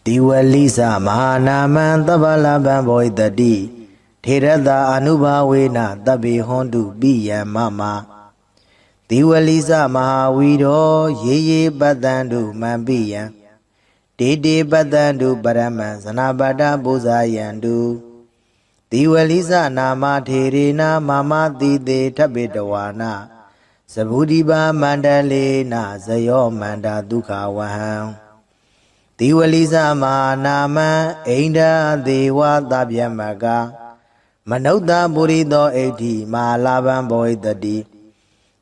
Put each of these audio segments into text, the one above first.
Diwalisa Mahanaman Tabalaban Boy the D Tirada Anubawena Tabi Hondu Biya Mama Diwalisa Mahawido Ye Badandu Mambiya Dede Badandu Baraman Sanabada Buzayandu Diwalisa Nama Tirina Mama Dide Tabidawana Sabudiba Mandalena Zayo Manda Duka Waham Diwalisa Manama Ainda Dewa Dabyamaga Manauda Burido Eti Malaban Boy the D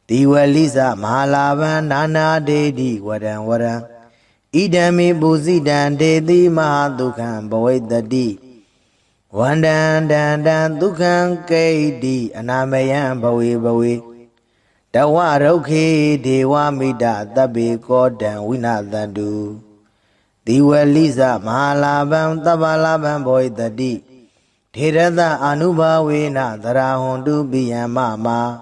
Diwalisa Malaban Nana Dedi Waran Idami Buzidan Dedi Mahadukan Boy the D Wandan Dukan Kaidi Anamayan Boy Dawaroke Dewa Mida Dabi Godan Winadandu Diwalisa Mahalaban Tabalaban Boy the D Tirada Anubawena Darahondu Biyamama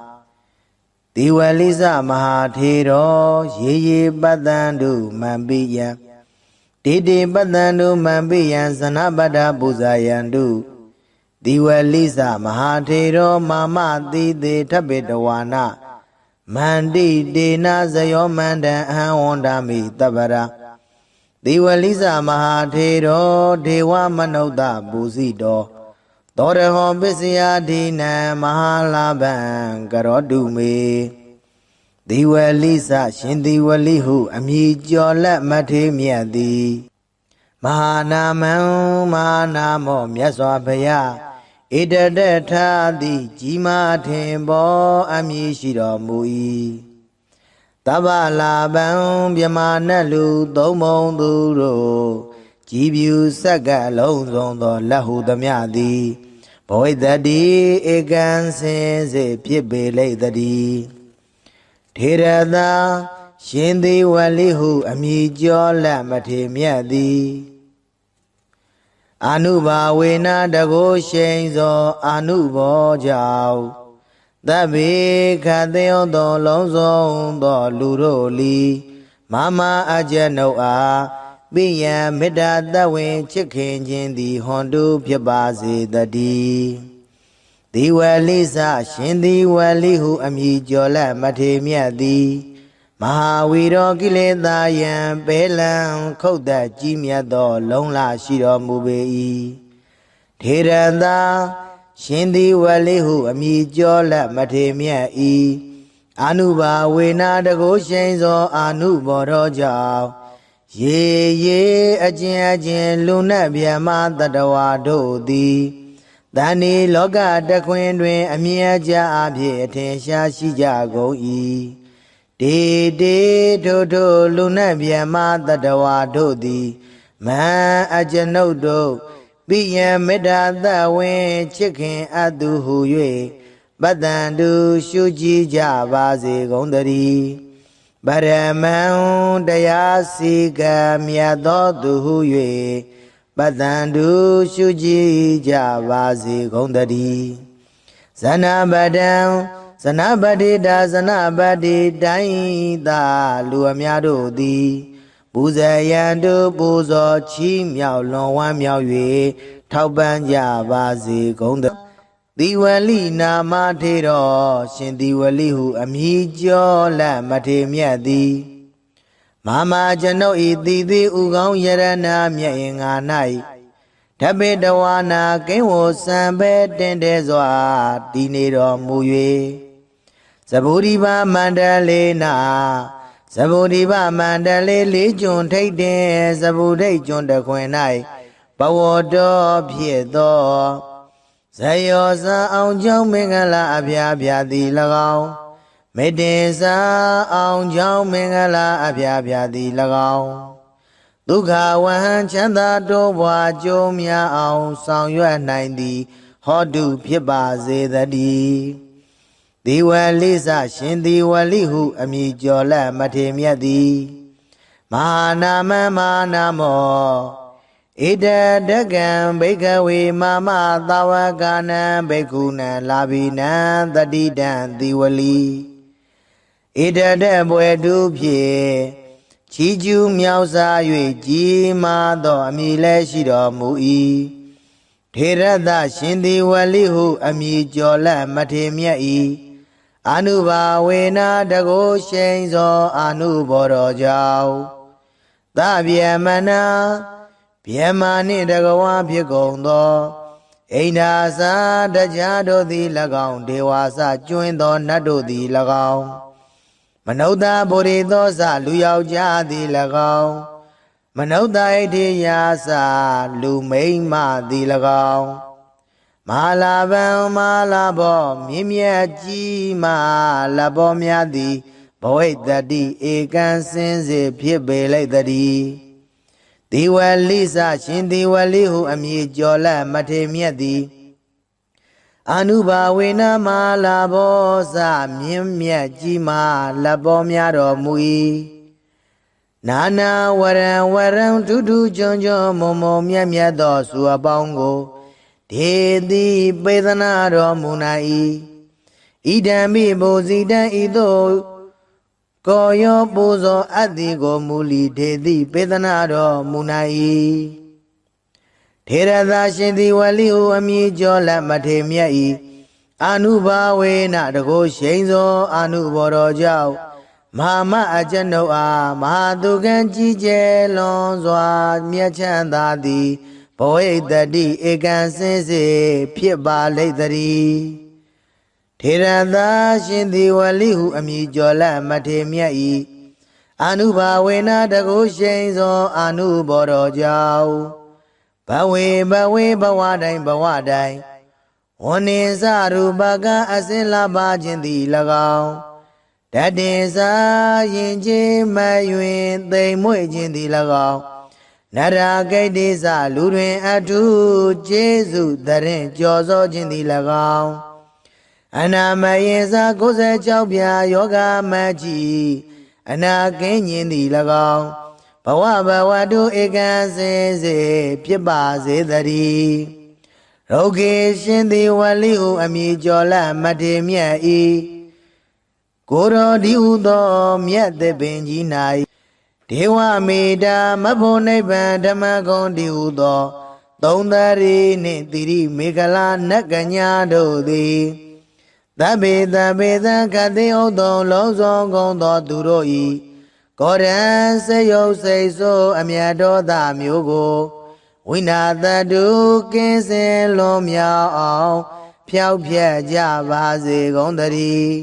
Diwalisa Mahatiro Ye Badandu Mambiya Dede Badandu Mambiya Sanabada Buzayandu Diwalisa Mahatiro Mama Dide Tabidawana Mandi Dena Zayo Manda Ahondami Tabara Diwalisa Mahatero Dewa Manauda Buzido Doreho Bisya Dina Mahalaban Garodume Diwalisa Shindiwalihu Amijola Matimiadi Mahanamo Myaswabaya Idadeta Di Jima Tembo Amishiro Mui Tabalaban Byamanalu Domon Duro Jibu Saga Lonzo Lahu Damyadi Boy Daddy Egan Sense Piebele Daddy Tirada Shindi Walihu Amijola Matimiadi Anuba Wena Dago Shenzo Anubo Jau Dabi Kadeo do Lonzo do Luroli Mama Ajanoa Biya Mida Dawin Chicken Jindi Hondu Piabazi Dadi Diwalisa Shindi Walihu Amijola Matimiadi Mahawiro Gileda Yan Belan Koda Jimia do Longla Shiro Mubei Tiranda Shindi Walihu Amijola Matemia E Anuba Wena Dago Shenzo Anubo Roja Ye Ajin Luna Biama Dadawa Dodi Dani Loga Daquindwe Amiaja Abye Atensha Shijago E De Dodo Luna Biama Dadawa Dodi Ma Ajanodo Biya Meda the way chicken adu huye Badandu Shuji Javazi Gondari Baraman Dayasiga Miadodu huye Badandu Shuji Javazi Gondari Zanabadi da Zanabadi Daida Luamiado di Buzayandu Buzo Chi Miao Long Wan Miao Yue Tauban Javazi Gonda Diwali Nama Tero Shin Diwalihu Amijo La Matemiadi Mama Jano Idi Ugong Yarana Mia Nai Tabedawana Kenwo Sambe Dendezwa Dinero Muye Saburiba Mandalena Saburiba Mandale Legion take the Sabude John the Quenai Bawodo Piedo Sayosa on John Mingala Abia di Lagao Medesa on John Mingala Abia di Lagao Duga Wan Chanda Dowa Jomia on Sang Yuan 90 Hodu Pibaze the D Diwalisa Shindi Walihu Amijola Matemiadi Manamo Ida Dagan Bekawi Mama Dawagana Bekuna Labina the Didan Diwali Ida Debwe Dubye ချီကျူးမြောက်စား၍ကြီးမားသောအမည်လည်းရှိတော်မူ၏ထေရသရှင်သည်ဝလိဟုအမည်ကျော်လက်မထေမြတ်၏အာနုဘာဝေနတကိုရှိန်သောအာနုဘောတော်ကြောင့်သဗျမနာဗျမာနှင့်တကဝါဖြစ်ကုန်သောအိန္ဒာစာတရားတို့သည်၎င်းဒေဝါစကျွင်းသောနတ်တို့သည်၎င်းမနုဿဗုရိသောစလူယောက်ျားသည်၎င်းမနုဿဣတိယာစလူမိန်းမသည်၎င်းမဟာလာဗံမဟာလာဘောမြင့်မြတ်ကြီးမလဘောများသည်ဘဝိတ္တိဧကံစင်စေဖြစ်ပေလိုက်တည်းဒီဝလိစရှင်ဒီဝလိဟုအမည်ကျော်လက်မထေမြတ်သည်အာနုဘာဝေနမဟာလာဘောစမြင့်မြတ်ကြီးမလဘောများတော်မူ၏နာနာဝရံဝရံထူးထူးချွန်ချွန်မုံမုံမြတ်မြတ်သောစုအပေါင်းကိုဒေတိပေသနာတော်မူနာ၏ဣဒံမိဘုဇိတံဤသို့ကောယောပူဇော်အပ်သည်ကိုမူလီဒေတိပေသနာတော်မူနာ၏ထေရသာရှင်သည်ဝလိဟုအမည်ကျော်လက်မထေမြတ်၏အာနုဘာဝေနတကိုရှိန်သောအာနုဘောတော်ကြောင့်မဟာမအကျွန်ုပ်အားမဟာသူကံကြီးကျယ်လွန်စွာမြတ်ချမ်းသာသည်ဘဝိတ္တိဧကံစင်စေဖြစ်ပါလိမ့်တည်းထေရသာရှင်သည်ဝလိဟုအမည်ကျော်လက်မထေမြတ်၏အာနုဘာဝေနတကိုရှိန်သောအာနုဘောတော်ကြောင့်ဘဝေဘဝတိုင်းဝဏ္ဏင်္စရူပကအစင်လာပါခြင်းသည်၎င်းတတင်စာရင်ချင်းမယွင်သိမ်မွေ့ခြင်းသည်၎င်းနရာဂိတ္တိစလူတွင်အထုကျေးဇူးတရင်ကြော်စောခြင်းသည်၎င်းအနာမယင်စာ96ပြာယောဂမကြီးအနာကင်းခြင်းသည်၎င်းဘဝတုဧကံစင်စေဖြစ်ပါစေတည်းရောဂေရှင်သည်ဝလိဟုအမည်ကျော်လက်မထေမြတ်၏ကိုတော်ဒီဟုသောမြတ်သစ်ပင်ကြီး၌ဒေဝမေတ္တာမဖို့နိဗ္ဗာန်ဓမ္မဂုံဒီဟုသောသုံးသရီနှင့်တိရိမေခလာနတ်ကညာတို့သည်သဗ္ဗေသခတိဥသောလုံးစုံကုန်သောသူတို့၏ကောရံစေယုတ်စိတ်ဆိုးအမြတ်တော်သားမျိုးကိုဝိနာတတုကင်းစင်လွန်မြောက်အောင်ဖြောက်ဖြက်ကြပါစေကုန်တည်း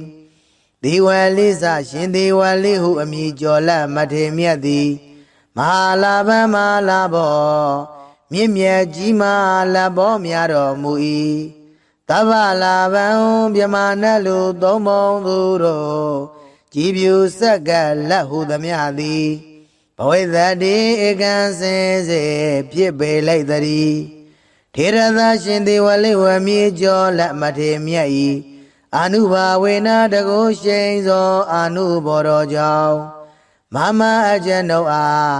ဒီဝလိစရှင်ဒီဝလိဟုအမည်ကျော်လက်မထေမြတ်သည်မဟာလာဗံမဟာလာဘောမြင့်မြတ်ကြီးမလဘောများတော်မူ၏သဗ္ဗလာဗံမြမနတ်လူသုံးပုံသူတို့ကြည်ပြူဆက်ကလက်ဟုသမျှသည်ဘဝိတ္တိဧကံစင်စေဖြစ်ပေလိုက်တည်းထေရသာရှင်ဒီဝလိဝမည်ကျော်လက်မထေမြတ်၏အာနုဘာဝေနတကိုရှိန်သောအာနုဘောတော်ကြောင့်မမအကျွန်ုပ်အား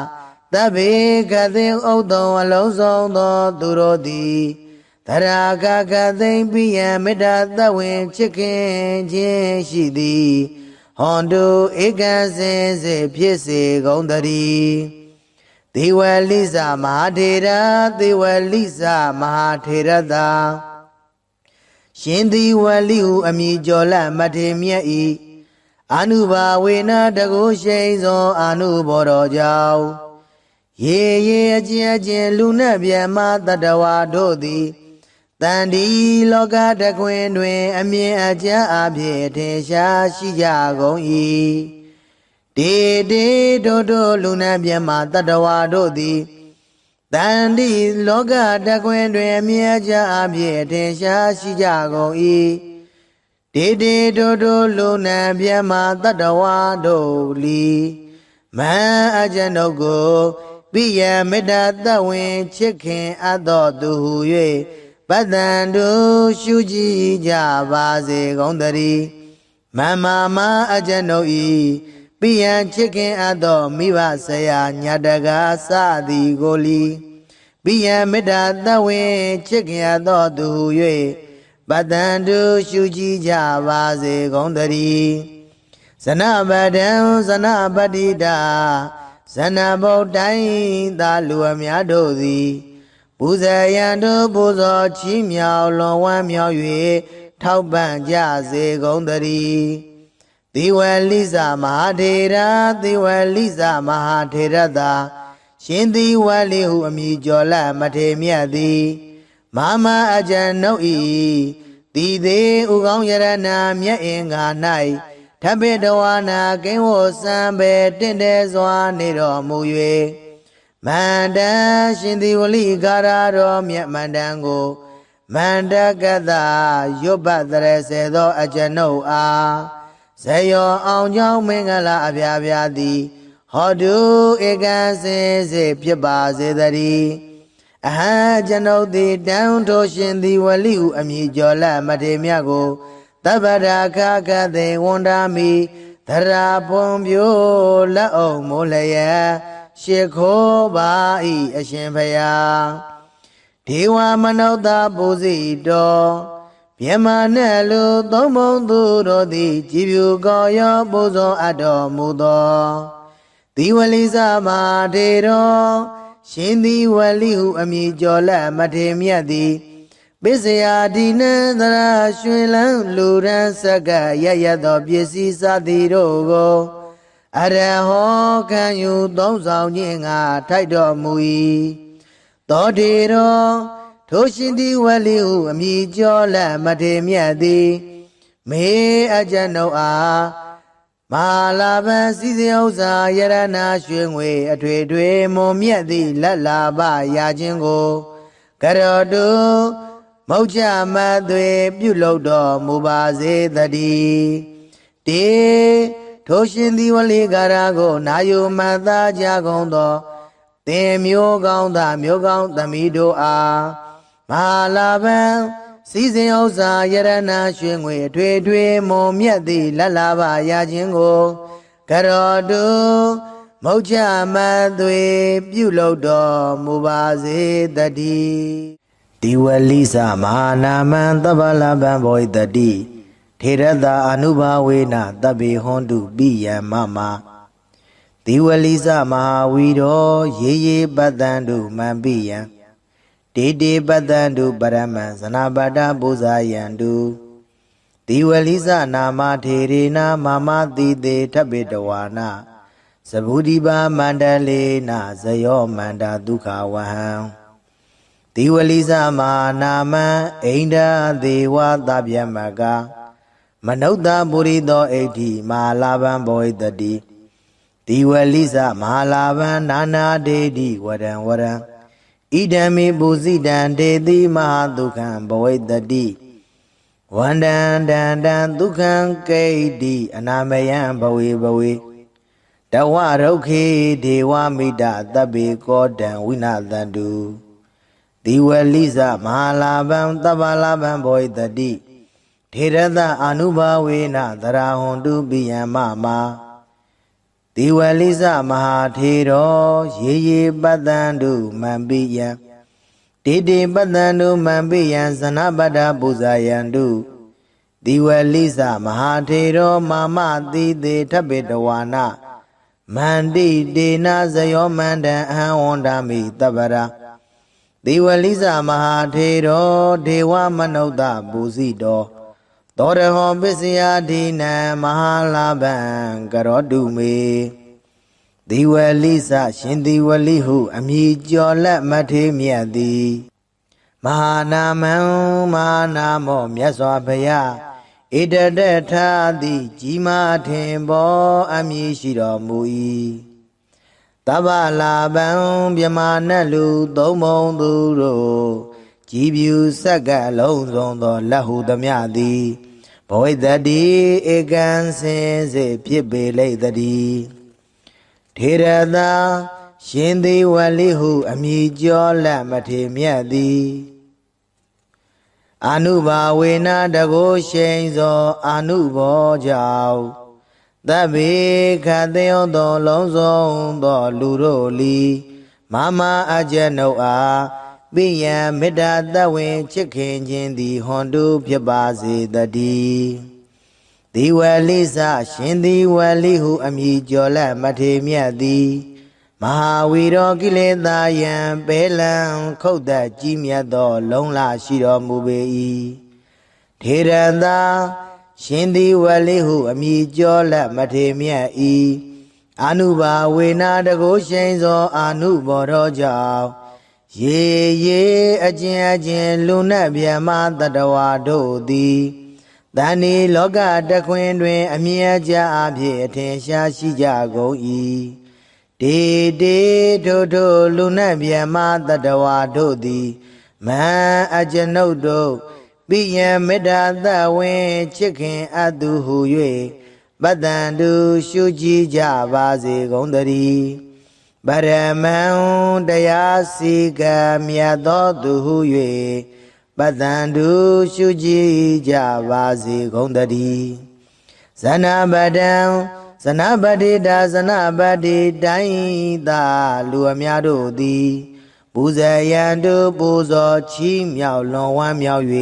သဗ္ဗေကသိဥဒ္ဒံအလုံးစုံသောသူတို့သည်သရာဂကသိမ့်ပိယံမေတ္တာသဝေချစ်ခင်ခြင်းရှိသည်ဟွန်တုဧကံစင်စေဖြစ်စေကုန်တည်းသေဝလိစမဟာထေရသေဝလိစမဟာထေရသာရှင်ဒီဝလိဟုအမည်ကျော်လက်မထေမြတ်၏အာနုဘာဝေနတကိုရှိန်သောအာနုဘောတော်ကြောင့်ရေအကျဉ်လူနှင့်ဗျမတတဝါတို့သည်တန်ဒီလောကတခွင်တွင်အမြင်အကျဉ်အဖြစ်ထင်ရှားရှိကြကုန်၏တေတို့လူနှင့်ဗျမတတဝါတို့သည်တန်ဒီလောကတခွင်တွင်အမြင်အကျဉ်အဖြစ်ထင်ရှားရှိကြကုန်၏တေတို့လူနှင့်ဗျမတတဝါတို့လီမန်အကျွန်ုပ်ကိုပိယမေတ္တာသဝင်ချစ်ခင်အပ်သောသူဟု၍ပတ္တန်တို့ရှုကြည်ကြပါစေကုန်တည်းမမအကျွန်ုပ်၏ပိယံချစ်ခင်အပ်သောမိဘဆရာညတကာစသည်ကိုလီပိယမေတ္တာသဝင်ချစ်ခင်အပ်သောသူဟု၍ပတ္တန်တို့ရှုကြည်ကြပါစေကုန်တည်းဇနပဒံဇနပတိတာ ဇဏဗုဒ္ဓိုင်းသာလူအများတို့သည်ပူဇေယံတို့ပူဇော်ချီးမြှောက်လွန်ဝမ်းမြောက်၍ထောက်ပံ့ကြစေကုန်သတည်းသီဝလိဇမဟာထေရသီဝလိဇမဟာထေရသာရှင်သီဝလိဟုအမည်ကျော်လမထေမြတ်သည်မာမအကျဉ်ုပ်ဤတည်သေးဥကောင်းယရနာမြတ်အင်္ဂါ၌ထပ်ပိတဝါနာကိဝစံပေတင့်တယ်စွာနေတော်မူ၍မန္တန်ရှင်သီဝလိဂါရတော်မြတ်မန္တန်ကိုမန္တကတရွတ်ပတ်တရစေသောအကျဉ်ုပ်အားဇယောအောင်ကြောင်းမင်္ဂလာအပြာပြာသည်ဟောတုဧကံစင်စေဖြစ်ပါစေတည်းအဟံကျွန်ုပ်သည်တန်ထိုရှင်သီဝလိဟုအမည်ကျော်လမထေမြတ်ကိုတပ္ပရာခကသေဝန္တာမိသရာပွန်ပြိုးလက်အောင်မိုးလျက်ရှ िख ိုးပါ၏အရှင်ဘုရားဒေဝမနုဿပူဇိတော်မြမနဲ့လူသုံးဘုံသူတို့သည်ကြည်ဖြူကောရောပူဇော်အပ်တော်မူသောသီဝလိဇမဟာထေတော်ရှင်သီဝလိဟုအမည်ကျော်လမထေမြတ်သည်ပစ္စယဒီနံသရရွှင်လန်းလူရန်စက္ကရရသောပစ္စည်းစသည်တို့ကိုအရဟောခံယူသုံးဆောင်ခြင်းငါထိုက်တော်မူ၏သောထေတော်ထိုရှင်သီဝလိဟုအမည်ကျော်လမထေမြတ်သည်မေအကျဉ်ုပ်အားမဟာလာဘံစီစဉ်ဥစ္စာယရနာရွှေငွေအထွေထွေမွန်မြတ်သည့်လက်လာပရာခြင်းကိုကရောတုမုတ်ချမသွေပြုလုပ်တော်မူပါစေတည်းတေထိုရှင်သီဝလိဂါရကိုနာယုမတ်သားကြကုန်သောသင်မျိုးကောင်းသားမျိုးကောင်းသမီးတို့အားမဟာလာဘံစီစဉ်ဥစ္စာယရနာရွှေငွေအထွေထွေမွန်မြတ်သည့်လက်လာပါရခြင်းကိုကရောတုမုတ်ချမသွေပြုလုပ်တော်မူပါစေတည်းဒီဝလိစမဟာနာမံသဗ္ဗလဗံဘောဣတတိထေရတအနုဘာဝေနတဗ္ဗေဟွန်တုပိယံမမဒီဝလိစမဟာဝီရောရေရေပတ္တံတုမံပိယံတေတေပတ္တံတုပရမံဇနပတ္တပူဇာယံတုဒီဝလိစနာမထေရေနမမတိတေထပိတဝါနာသဗုဒိပါမန္တလေနဇယောမန္တဒုက္ခဝဟံဒီဝလိစမဟာနာမံအိန္ဒဒေဝသဗျမကမနုဿပုရိသောဣဋ္ဌိမဟာလာဘံဘောဣတတိဒီဝလိစမဟာလာဘံနာနာဒေတိဝရံဝရံဣဒံမေပုဇိတံဒေတိမဟာဒုက္ခံဘဝိတတိဝန္တံတန္တံဒုက္ခံကိဋ္တိအနာမယံဘဝေဘဝေတဝရုခေဒေဝမိတသဗ္ဗေကောတံဝိနာသတုဒီဝလိစမဟာလာဘံသဗ္ဗလာဘံဘောဣတတိထေရတအနုဘာဝေနသရာဟွန်တုပိယံမမဒီဝလိစမဟာထေရောရေရေပတ္တံတုမံပိယံတေတေပတ္တံတုမံပိယံဇနပတ္တပူဇာယံတုဒီဝလိစမဟာထေရောမာမတိတေထပိတဝါနာမန္တိတေနဇယောမန္တံအဟံဝန္တာမိတပ္ပရာဒီဝလိစမဟာထေရောဒေဝမနုဿပူဇိတောသောရဟောပစ္စယဒိနံမဟာလာဘံကရောတုမေဒီဝလိစရှင်ဒီဝလိဟုအမည်ကျော်လက်မထေမြတ်သည်မဟာနာမံမဟာနာမောမြတ်စွာဘုရားဣတတထာတိကြီးမားထင်ပေါ်အမည်ရှိတော်မူ၏တဗ္ဗလာဘံမြမနတ်လူသုံးဘုံသူတို့ကြည်ဖြူစက္ကလုံးစုံသောလက်ဟုသမျှသည်ဘဝိတတိဧကံစင်စေဖြစ်ပေလိမ့်တည်းထေရသာရှင်သီဝလိဟုအမည်ကျော်လက်မထေမြတ်သည်အနုဘာဝေနတကိုရှိန်သောအနုဘောကြောင့်သဗ္ဗေခသေယောသောလုံးစုံသောလူတို့လီမမအကျဉ်ုပ်အားပိယံမေတ္တာတဝင်ချစ်ခင်ခြင်းသည်ဟွန်တုဖြစ်ပါစေတည်းဒီဝလိစရှင်ဒီဝလိဟုအမည်ကျော်လက်မထေမြတ်သည် မဟာဝီရောကိလေသာယံပေလံခုတ်သက်ကြီးမြတ်သောလုံလရှိတော်မူပေ၏ထေရသာရှင်သည်ဝလိဟုအမည်ကျော်လက်မထေမြတ်၏အာနုဘာဝေနာတကုရှိန်သောအာနုဘောတော်ကြောင့်ရေရေအကျဉ်လူနှင့်ဗျမတတဝါတို့သည်တန်ဒီလောကတခွင်တွင်အမြဲကြအဖြစ်အထင်ရှားရှိကြကုန်၏တေတေထိုလူနှင့်ဗျမတတဝါတို့သည်မဟံအကျွန်ုပ်တို့ပိယံမေတ္တာသဝင်ချစ်ခင်အပ်သူဟု၍ပတ္တံတုရှုကြည်ကြပါစေကုန်သတည်းပရမံတရားစီကံမြတ်သောသူဟု၍ပတ္တံတုရှုကြည်ကြပါစေကုန်သတည်းဇနပတံဇနပတိတာဇနပတိတိုင်းသာလူအများတို့သည်ပူဇေယံတုပူဇော်ချီးမြှောက်လွန်ဝမ်းမြောက်၍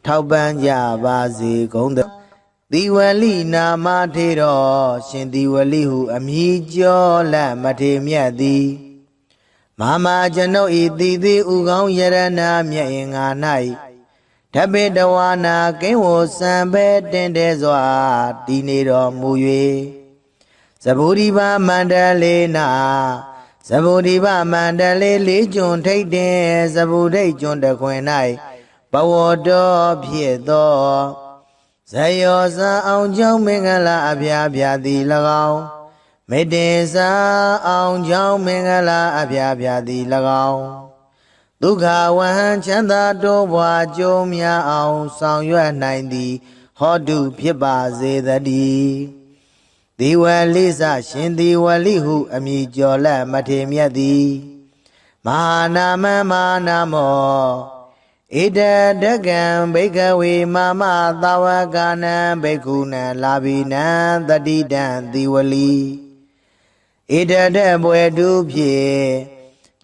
ထောက်ပံ့ကြပါစေကုန်သသီဝလိနာမထေတော်ရှင်သီဝလိဟုအမည်ကျော်လက်မထေမြတ်သည်မာမကျွန်ုပ်ဤသီသီဥကောင်းယရဏမြတ်င်္ဂါ၌ဓပိတဝါနာကင်းဝစံပဲတင်တဲစွာတည်နေတော်မူ၍သဗ္ဗုဒိဗမန္တလေးနာသဗ္ဗုဒိဗမန္တလေးလေးကျွန်းထိတ်တင်သဗ္ဗုဒိတ်ကျွန်းတခွင်၌ဘဝတော်ဖြစ်သောဇယောဇာအောင်ကြောင့်မင်္ဂလာအဖျားဖျားသည်၎င်းမေတ္တေစာအောင်ကြောင့်မင်္ဂလာအဖျားဖျားသည်၎င်းဒုက္ခဝဟံချမ်းသာတိုးပွားကြုံများအောင်ဆောင်ရွက်နိုင်သည်ဟောတုဖြစ်ပါစေတည်းသီဝလိစရှင်သီဝလိဟုအမည်ကျော်လက်မထေမြတ်သည်မဟာနာမမဟာနာမောဣတတကံဘိကဝေမမသာဝကနံဘိက္ခုနံလာဘိနံတတိတံသီဝလိဣတတဘွယ်တုဖြင့်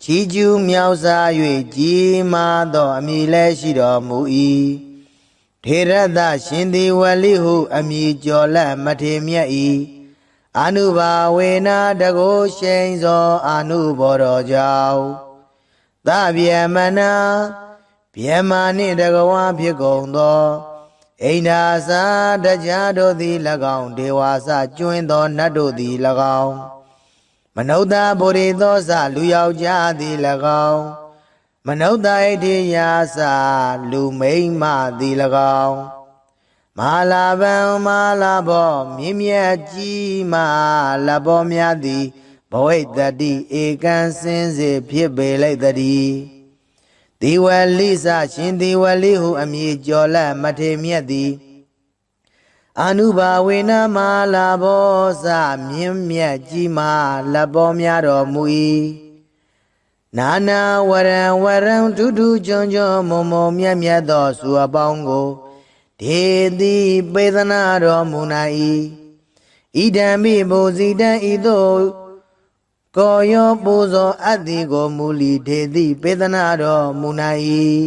ချီးကျူးမြောက်စား၍ကြီးမားသောအမည်လည်းရှိတော်မူ၏ထေရသရှင်သီဝလိဟုအမည်ကျော်လက်မထေမြတ်၏အာနုဘာဝေနာတကုရှိန်သောအာနုဘောတော်ကြောင့်သဗျမနာဗျမနှင့်တကဝါဖြစ်ကုန်သောအိန္ဒာစာတရားတို့သည်၎င်းဒေဝါစကျွင်းသောနတ်တို့သည်၎င်းမနုဿဗုရိသောစလူယောက်ျားသည်၎င်းမနုဿဣတိယာစလူမိန်းမသည်၎င်းမဟာလာဗံမဟာလာဘောမြင့်မြတ်ကြီးမလဘောများသည်ဘဝိတ္တိဧကံစင်စေဖြစ်ပေလိုက်တည်းသီဝလိစရှင်သီဝလိဟုအမည်ကျော်လက်မထေမြတ်သည်အာနုဘာဝေနမဟာလာဘောစမြင့်မြတ်ကြီးမလဘောများတော်မူ၏နာနာဝရံထူးထူးချွန်ချွန်မုံမုံမြတ်မြတ်သောစုအပေါင်းကိုဒေတိပေသနာတော်မူနိုင်၏ဣဒံမိဘုဇိတံဤသို့ကိုယောပူဇော်အတ္တိကိုမူလီဒေတိပေသနာတော်မူနိုင်၏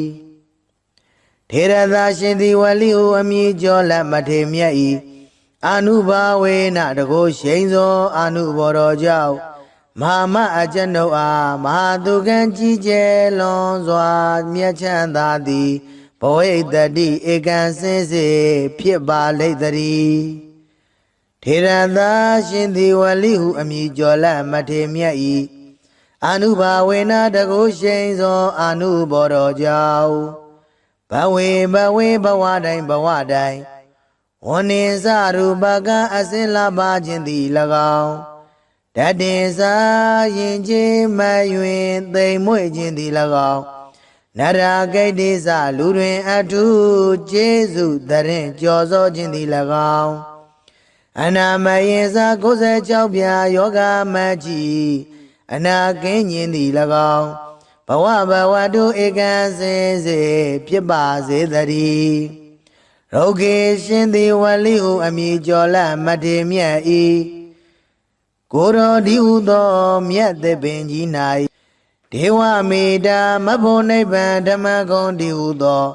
ထေရသာရှင်သီဝလိဟုအမည်ကျော်လက်မထေမြတ်၏အာနုဘာဝေနတကုရှိန်သောအာနုဘောတော်ကြောင့်မဟာမအကျွန်ုပ်အားမဟာသူကံကြီးကျယ်လွန်စွာမြတ်ချမ်းသာသည်ဘဝိတ္တိဧကံစင်စေဖြစ်ပါလိမ့်တည်းထေရသာရှင်သီဝလိဟုအမည်ကျော်လက်မထေမြတ်၏အာနုဘာဝေနတကုရှိန်သောအာနုဘောတော်ကြောင့်ဘဝေဘဝတိုင်းဝန္နေစရူပကအစင်လာပါခြင်းသည်၎င်းတတေစာရင်ချင်းမယွင်သိမ်မွေ့ခြင်းသည်၎င်းနရာဂိတိစလူတွင်အထုကျေးဇူးတရင်ကြော်စောခြင်းသည်၎င်းအနာမယင်စာ96ပြာယောဂမကြီးအနာကင်းခြင်းသည်၎င်းဘဝတုဧကံစင်စေဖြစ်ပါစေတည်းရုဂေရှင်သီဝလိဟုအမည်ကျော်လက်မထေမြတ်၏ကိုရောဒီဟုသောမြတ်သပင်ကြီး၌ဒေဝမေတ္တာမဖို့နိဗ္ဗာန်ဓမ္မဂုံဒီဟုသော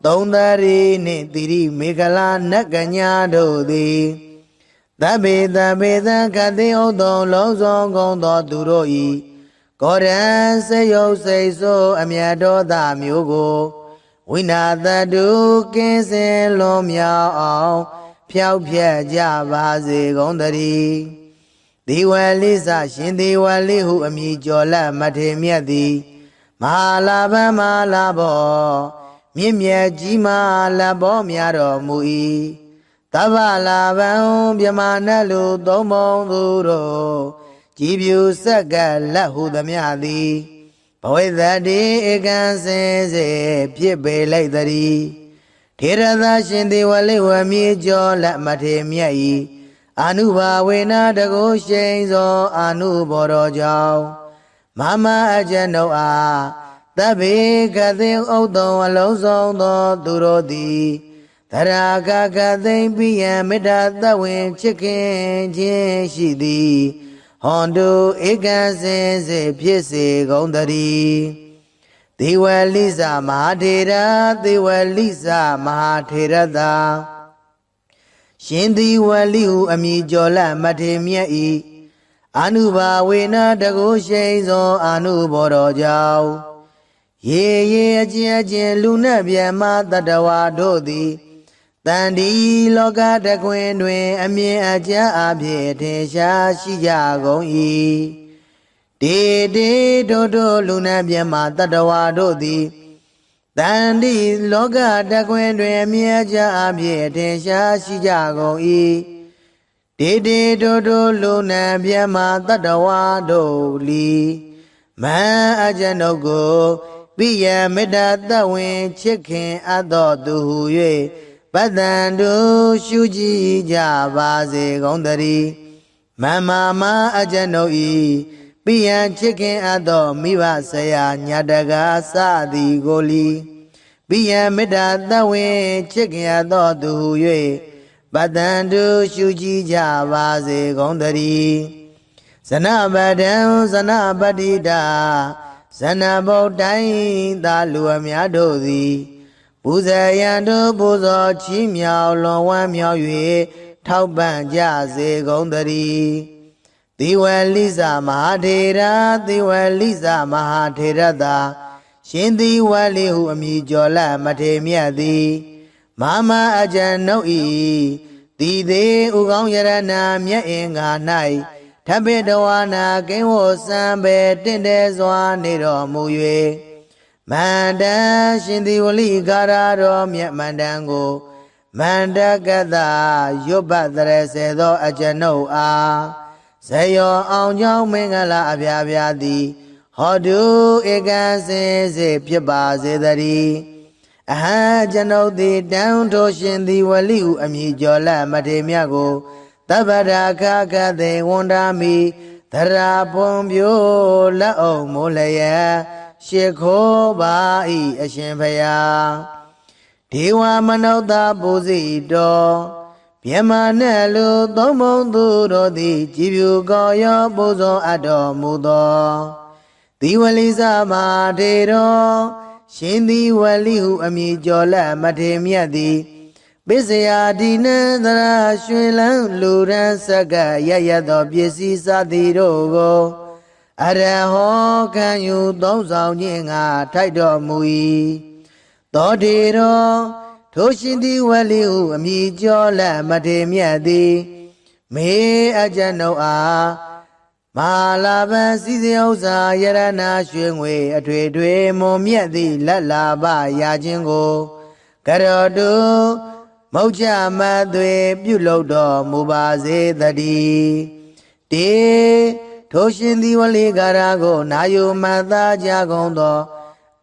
သုံးသရီနှင့်သီရိမေခလာနတ်ကညာတို့သည်တ ဗ္ဗေသဗ္ဗေသံခတိဥဒ္ဒောလုံးစုံကုန်သောသူတို့ဤကောရံစေယုတ်စိတ်ဆိုးအမြတ်တော်သာမျိုးကိုဝိနာတတုကင်းစင်လွန်မြောက်အောင်ဖြောက်ဖြက်ကြပါစေကုန်သတည်းဒီဝလိစရှင်ဒီဝလိဟုအမည်ကျော်လက်မထေမြတ်သည်မဟာလာဘမဟာလာဘောမြင့်မြတ်ကြီးမားလဘောများတော်မူ၏တဗ္ဗလာဘံမြမနတ်လူသုံးပုံသူတို့ကြည်ပြူဆက်ကလက်ဟုသမျှသည်ဘဝိသတိဧကံစင်စေဖြစ်ပေလိုက်တည်းထေရသရှင်ဒီဝလိဝမြေကျော်လက်မထေမြတ်၏အာနုဘာဝေနတကုရှိန်သောအာနုဘောတော်ကြောင့်မမအကျဉ်ုပ်အားသဗ္ဗေကသိဥဒ္ဒောအလုံးစုံသောသူတို့သည်သရာကကသိမ့်ပိယံမေတ္တာသဝင်ချစ်ခင်ခြင်းရှိသည်ဟွန်တုဧကံစင်စေဖြစ်စေကုန်သတည်းဒေဝလိစမဟာထေရဒေဝလိစမဟာထေရသာရှင်ဒီဝလိဟုအမည်ကျော်လက်မထေမြတ်၏အာနုဘာဝေနတကုရှိန်သောအာနုဘောတော်ကြောင့်ရေရေအကျဉ်အကျဉ်လူနှင့်မြတ်မတတဝါတို့သည်တန်ဒီလောကတကွင်တွင်အမြင်အကျအဖြစ်ထင်ရှားရှိကြကုန်၏တေတေတို့တို့လူနှင့်မြတ်မတတဝါတို့သည်တန်ဒီလောကတကွင်တွင်အမြင်အကျအဖြစ်ထင်ရှားရှိကြကုန်၏တေတေတို့တို့လူနှင့်မြတ်မတတဝါတို့လီမံအကျဉ်ုပ်ကိုပိယမေတ္တာသဝင်ချစ်ခင်အပ်တော်သူဟု၍ပတ္တန်တို့ရှုကြည်ကြပါစေကုန်သတည်းမမမအကျဉ်ုပ်ဤပိယချစ်ခင်အပ်တော်မိဘဆရာညာတကားစသည်ကိုလီပိယမေတ္တာသဝင်ချစ်ခင်အပ်တော်သူဟု၍ပတ္တန်တို့ရှုကြည်ကြပါစေကုန်သတည်းဇနပဒံဇနပတိတာဇနဗုဒ္ဓိသာလူအများတို့သည်ပူဇေယံတို့ပူဇော်ချီးမြှောက်လွန်ဝမ်းမြောက်၍ထောက်ပံ့ကြစေကုန်သတည်းသေဝလိစမဟာထေရသေဝလိစမဟာထေရသာရှင်သေဝလိဟုအမည်ကျော်လက်မထေမြတ်သည်မမအကျဉ်ုပ်၏တည်သေးဥကောင်းယရဏမြတ်အင်္ဂါ၌ထပိတဝါနာကိဝောစံပေတင့်တယ်စွာနေတော်မူ၍မန္တန်ရှင်သေဝလိကာရတော်မြတ်မန္တန်ကိုမန္တကတရွတ်ပတ်တရစေသောအကျဉ်ုပ်အားဇယောအောင်ကြောင်းမင်္ဂလာအပြာပြာသည်ဟောတုဧကံစင်စေဖြစ်ပါစေတည်းအဟံကျွန်ုပ်သည်တန်ထိုရှင်သေဝလိဟုအမည်ကျော်လက်မထေမြတ်ကိုတပ္ပရာခခသေဝန္ဒာမိသရာပွန်ပြိုလက်အုံမိုးလျက်ရှ िख ိုးပါဤအရှင်ဖယားဒေဝမနုဿပူဇိတော်မြမနဲ့လူသုံးပုံသူတို့သည်ကြည်ဖြူကောရောပူဇော်အပ်တော်မူသောသီဝလိစမထေတော်ရှင်သီဝလိဟုအမည်ကျော်လက်မထေမြတ်သည်ပိစယာဒီနံသရာရွှေလန်းလူရန်ဆက်ကရရသောပစ္စည်းစသည်တို့ကိုအရဟောခံယူသုံးဆောင်ခြင်းငါထိုက်တော်မူ၏သောတေတော်ထိုရှင်သီဝလိဟုအမည်ကျော်လက်မထေမြတ်သည်မေအကျဉ်ုပ်အားမဟာလာဘံစည်းစိမ်ဥစ္စာယရနာရွှေငွေအထွေထွေမွန်မြတ်သည့်လက်လာပရာခြင်းကိုကရောတုမௌချမသွေပြုလုပ်တော်မူပါစေတည်းတေထိုရှင်သီဝလိကာရကိုနာယုမတ်သားကြကုန်သော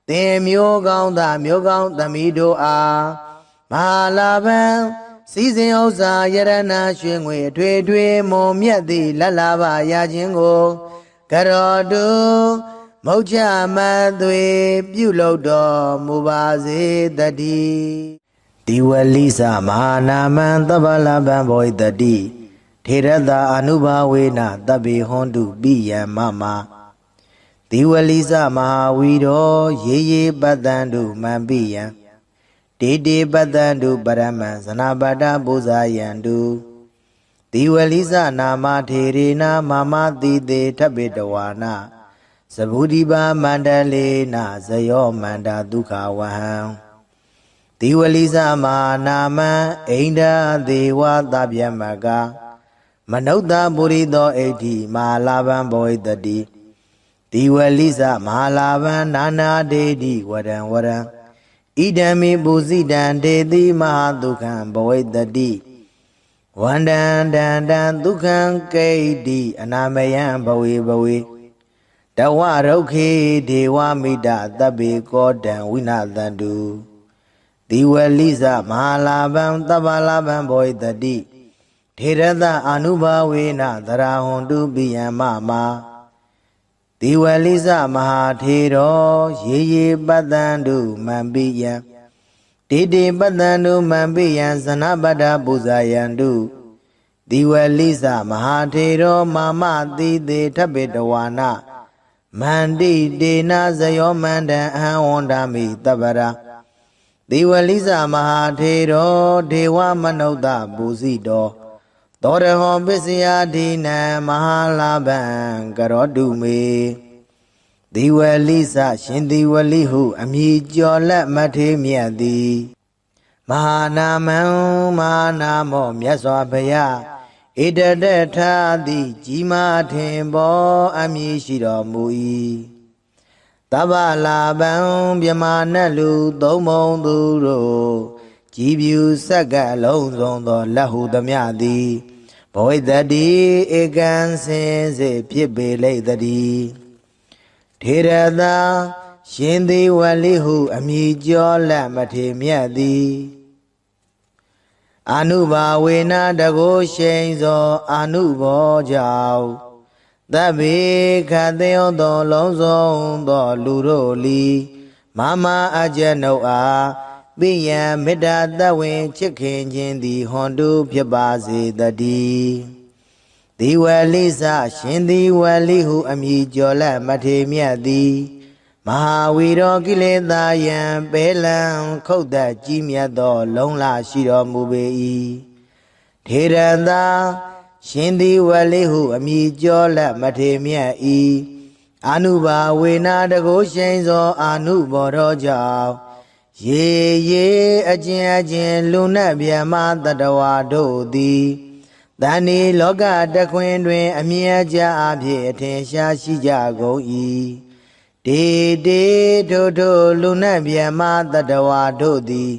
သင်မျိုးကောင်းသားမျိုးကောင်းသမီးတို့အားမဟာလာဘံစည်းစိမ်ဥစ္စာယရနာရွှေငွေအထွေထွေမွန်မြတ်သည့်လက်လာပရာခြင်းကိုကရောတုမௌချမသွေပြုလုပ်တော်မူပါစေတည်းဒီဝလိစမဟာနာမံသဗ္ဗလဗံဘောဣတတိထေရတအနုဘာဝေနတဗ္ဗေဟွန်တုပိယံမမဒီဝလိစမဟာဝီရောရေရေပတ္တံတုမံပိယံတေတေပတ္တံတုပရမံဇနာပတ္တပူဇာယံတု တိဝလိစနာမထေရေနာမမတိတေထပိတဝါနာသဗုဒိပါမန္တလေနာဇယောမန္တာဒုက္ခဝဟံတိဝလိစမာနာမံအိန္ဒာဒေဝသဗျမကမနုဿပုရိသောဣဋ္ဌိမဟာလာဘံဘောဣတတိတိဝလိစမဟာလာဘံနာနာဒေတိဝရံဝရံဣဒံမိပုစိတံဒေတိမဟာဒုက္ခံဘောဣတတိဝန္တံတံတံဒုက္ခံကိဋ္တိအနာမယံဘဝေဘဝေတဝရုက္ခေဒေဝမိတသဗ္ဗေကောတံဝိနာသန္တုတိဝလိစမဟာလာဘံသဗ္ဗလာဘံဘောဣတတိထေရသအာနုဘာဝေနသရဟွန်တုပိယံမမာတိဝလိစမဟာထေရောရေရေပတ္တန္တုမံပိယံတေတေပတ္တန္တုမံပိယံဇနပတ္တပူဇာယန္တုတိဝလိစမဟာထေရောမာမတိတေထပိတဝါနာမန္တိတေနာဇယောမန္တံအဟံဝန္ဒာမိတပ္ပရာတိဝလိစမဟာထေရောဒေဝမနုဿပူဇိတောသောရဟောပစ္စယဒိနံမဟာလာဘံကရောတုမေတိဝလိစရှင်တိဝလိဟုအမည်ကျော်လက်မထေမြတ်သည်မဟာနာမံမဟာနာမောမြတ်စွာဘုရားဣတတထာတိကြီးမားထင်ပေါ်အမည်ရှိတော်မူ၏တဗ္ဗလာဘံမြမနတ်လူသုံးမုံသူတို့ကြည်ပြူဆက်ကအလုံးစုံသောလက်ဟုသမျှသည်ဘောဣတတိဧကံစင်စေဖြစ်ပေလိမ့်တည်းထေရသာရှင်သေဝလိဟုအမည်ကျော်လက်မထေမြတ်သည်အာနုဘာဝေနတကိုရှိန်သောအာနုဘောကြောင့်သဗ္ဗေခတေယောသောလုံးစုံသောလူတို့လီမမအကျနုအားပိယံမေတ္တာတဝင်ချစ်ခင်ခြင်းသည်ဟွန်တုဖြစ်ပါစေတည်းဒီဝလိစရှင်ဒီဝလိဟုအမည်ကျော်လက်မထေမြတ်သည်မဟာဝီရောကိလေသာယံပေလံခုတ်သက်ကြီးမြတ်သောလုံးလရှိတော်မူပေ၏ထေရသာရှင်ဒီဝလိဟုအမည်ကျော်လက်မထေမြတ်၏အာနုဘာဝေနာတကိုရှိန်သောအာနုဘောတော်ကြောင့်ရေရေအကျဉ်အကျဉ်လူနတ်ဗျမတတဝါတို့သည်တဏှိလောကတခွင်တွင်အမြဲကြအဖြစ်အထင်ရှားရှိကြကုန်၏တေတေထိုထိုလူနတ်ဗျမတတဝါတို့သည်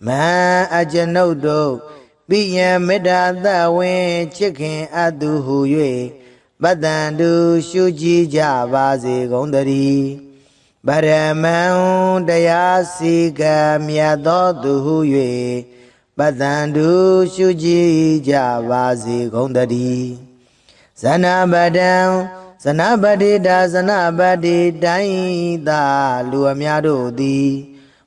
မဟံအကျွန်ုပ်တို့ပိယံမေတ္တာသဝင်ချစ်ခင်အပ်သူဟု၍ပတ္တန္တုရှုကြည်ကြပါစေကုန်တည်းပရမံတရားစီကံမြတ်သောသူဟု၍ပတ္တန္တုရှုကြည်ကြပါစေကုန်တည်းဇနပတံဇနပတိတာဇနပတိတိုင်းသာလူအများတို့သည်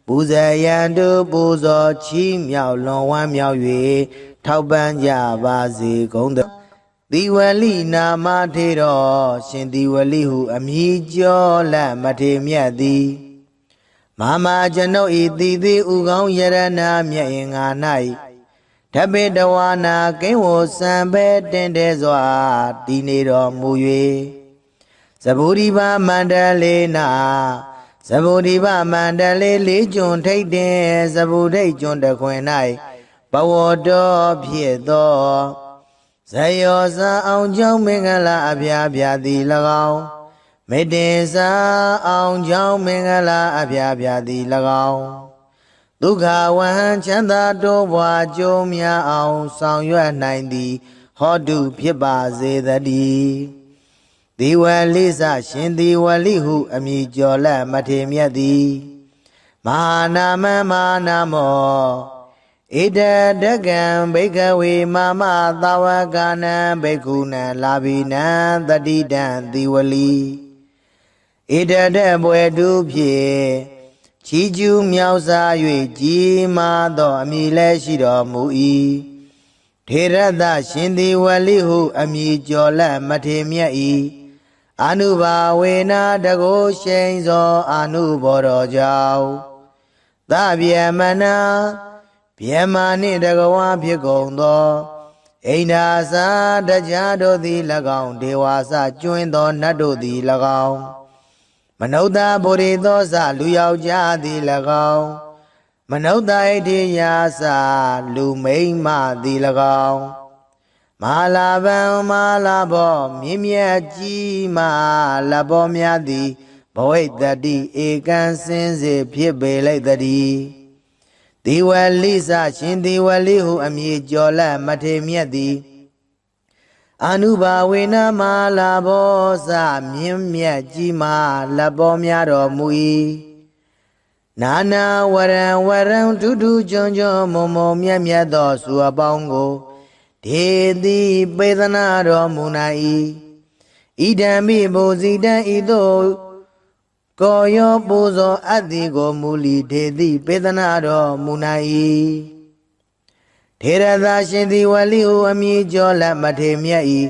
ပူဇေယံတုပူဇော်ချီးမြှောက်လွန်ဝမ်းမြောက်၍ထောက်ပံ့ကြပါစေကုန်တည်းတိဝလိနာမထေရောရှင်တိဝလိဟုအမည်ကျော်လက်မထေမြတ်သည်မမကျွန်ုပ်ဤတည်သည်ဥကောင်းယရဏမြတ်ရင်ငါ၌ထပိတဝါနာကိဝစံပဲတင်တဲစွာတည်နေတော်မူ၍သဗ္ဗုရိပါမန္တလေနာသဗ္ဗုရိပါမန္တလေလေးကျွန်းထိတ်တင်သဗ္ဗုဒိတ်ကျွန်းတခွင်၌ဘဝတော်ဖြစ်သောဇယောဇာအောင်ကြောင့်မင်္ဂလာအဖျားဖျားသည်၎င်းမေတ္တေစာအောင်ကြောင့်မင်္ဂလာအဖျားဖျားသည်၎င်းဒုက္ခဝဟံချမ်းသာတိုးပွားကြိုးများအောင်ဆောင်ရွက်နိုင်သည်ဟောတုဖြစ်ပါစေတည်းဒီဝလိစရှင်ဒီဝလိဟုအမည်ကျော်လက်မထေမြတ်သည်မဟာနာမမဟာနာမောဣတတကံဘိကဝေမမသာဝကနံဘိက္ခုနံလာဘိနံတတိတံတိဝလိဣတတဘွယ်တုဖြင့်ချီးကျူးမြောက်စား၍ကြီးမားသောအမည်လည်းရှိတော်မူ၏ထေရသရှင်ဒီဝလိဟုအမည်ကျော်လက်မထေမြတ်၏အာနုဘာဝေနာတကိုရှိန်သောအာနုဘောတော်ကြောင့်သဗ္ဗယမနာဗျမနှင့်တကဝါဖြစ်ကုန်သော အိန္ဒာစာတရားတို့သည်၎င်းဒေဝါစကျွင်းသောနတ်တို့သည်၎င်းမနုဿဗုရိသောစလူယောက်ျားသည်၎င်းမနုဿဣတိယာစလူမိန်းမသည်၎င်းမဟာလာဗံမဟာလာဘောမြင့်မြတ်ကြီးမလဘောများသည်ဘဝိတ္တိဧကံစင်စေဖြစ်ပေလိုက်တည်းဒီဝလိစရှင်ဒီဝလိဟုအမည်ကျော်လမထေမြတ်သည်အနုဘာဝေနမဟာလာဘောစမြင့်မြတ်ကြီးမလဘောများတော်မူ၏နာနာဝရံဝရံထူးထူးချွန်ချွန်မုံမုံမြတ်မြတ်သောစုအပေါင်းကိုဒေတိပေသနာတော်မူနာ၏ဣဒံမိဘူဇိတံဤသို့ကိုယောပူဇော်အပ်သည်ကိုမူလီဒေတိပေသနာတော်မူနာ၏ထေရသာရှင်သည်ဝလိဟုအမည်ကျော်လမထေမြတ်၏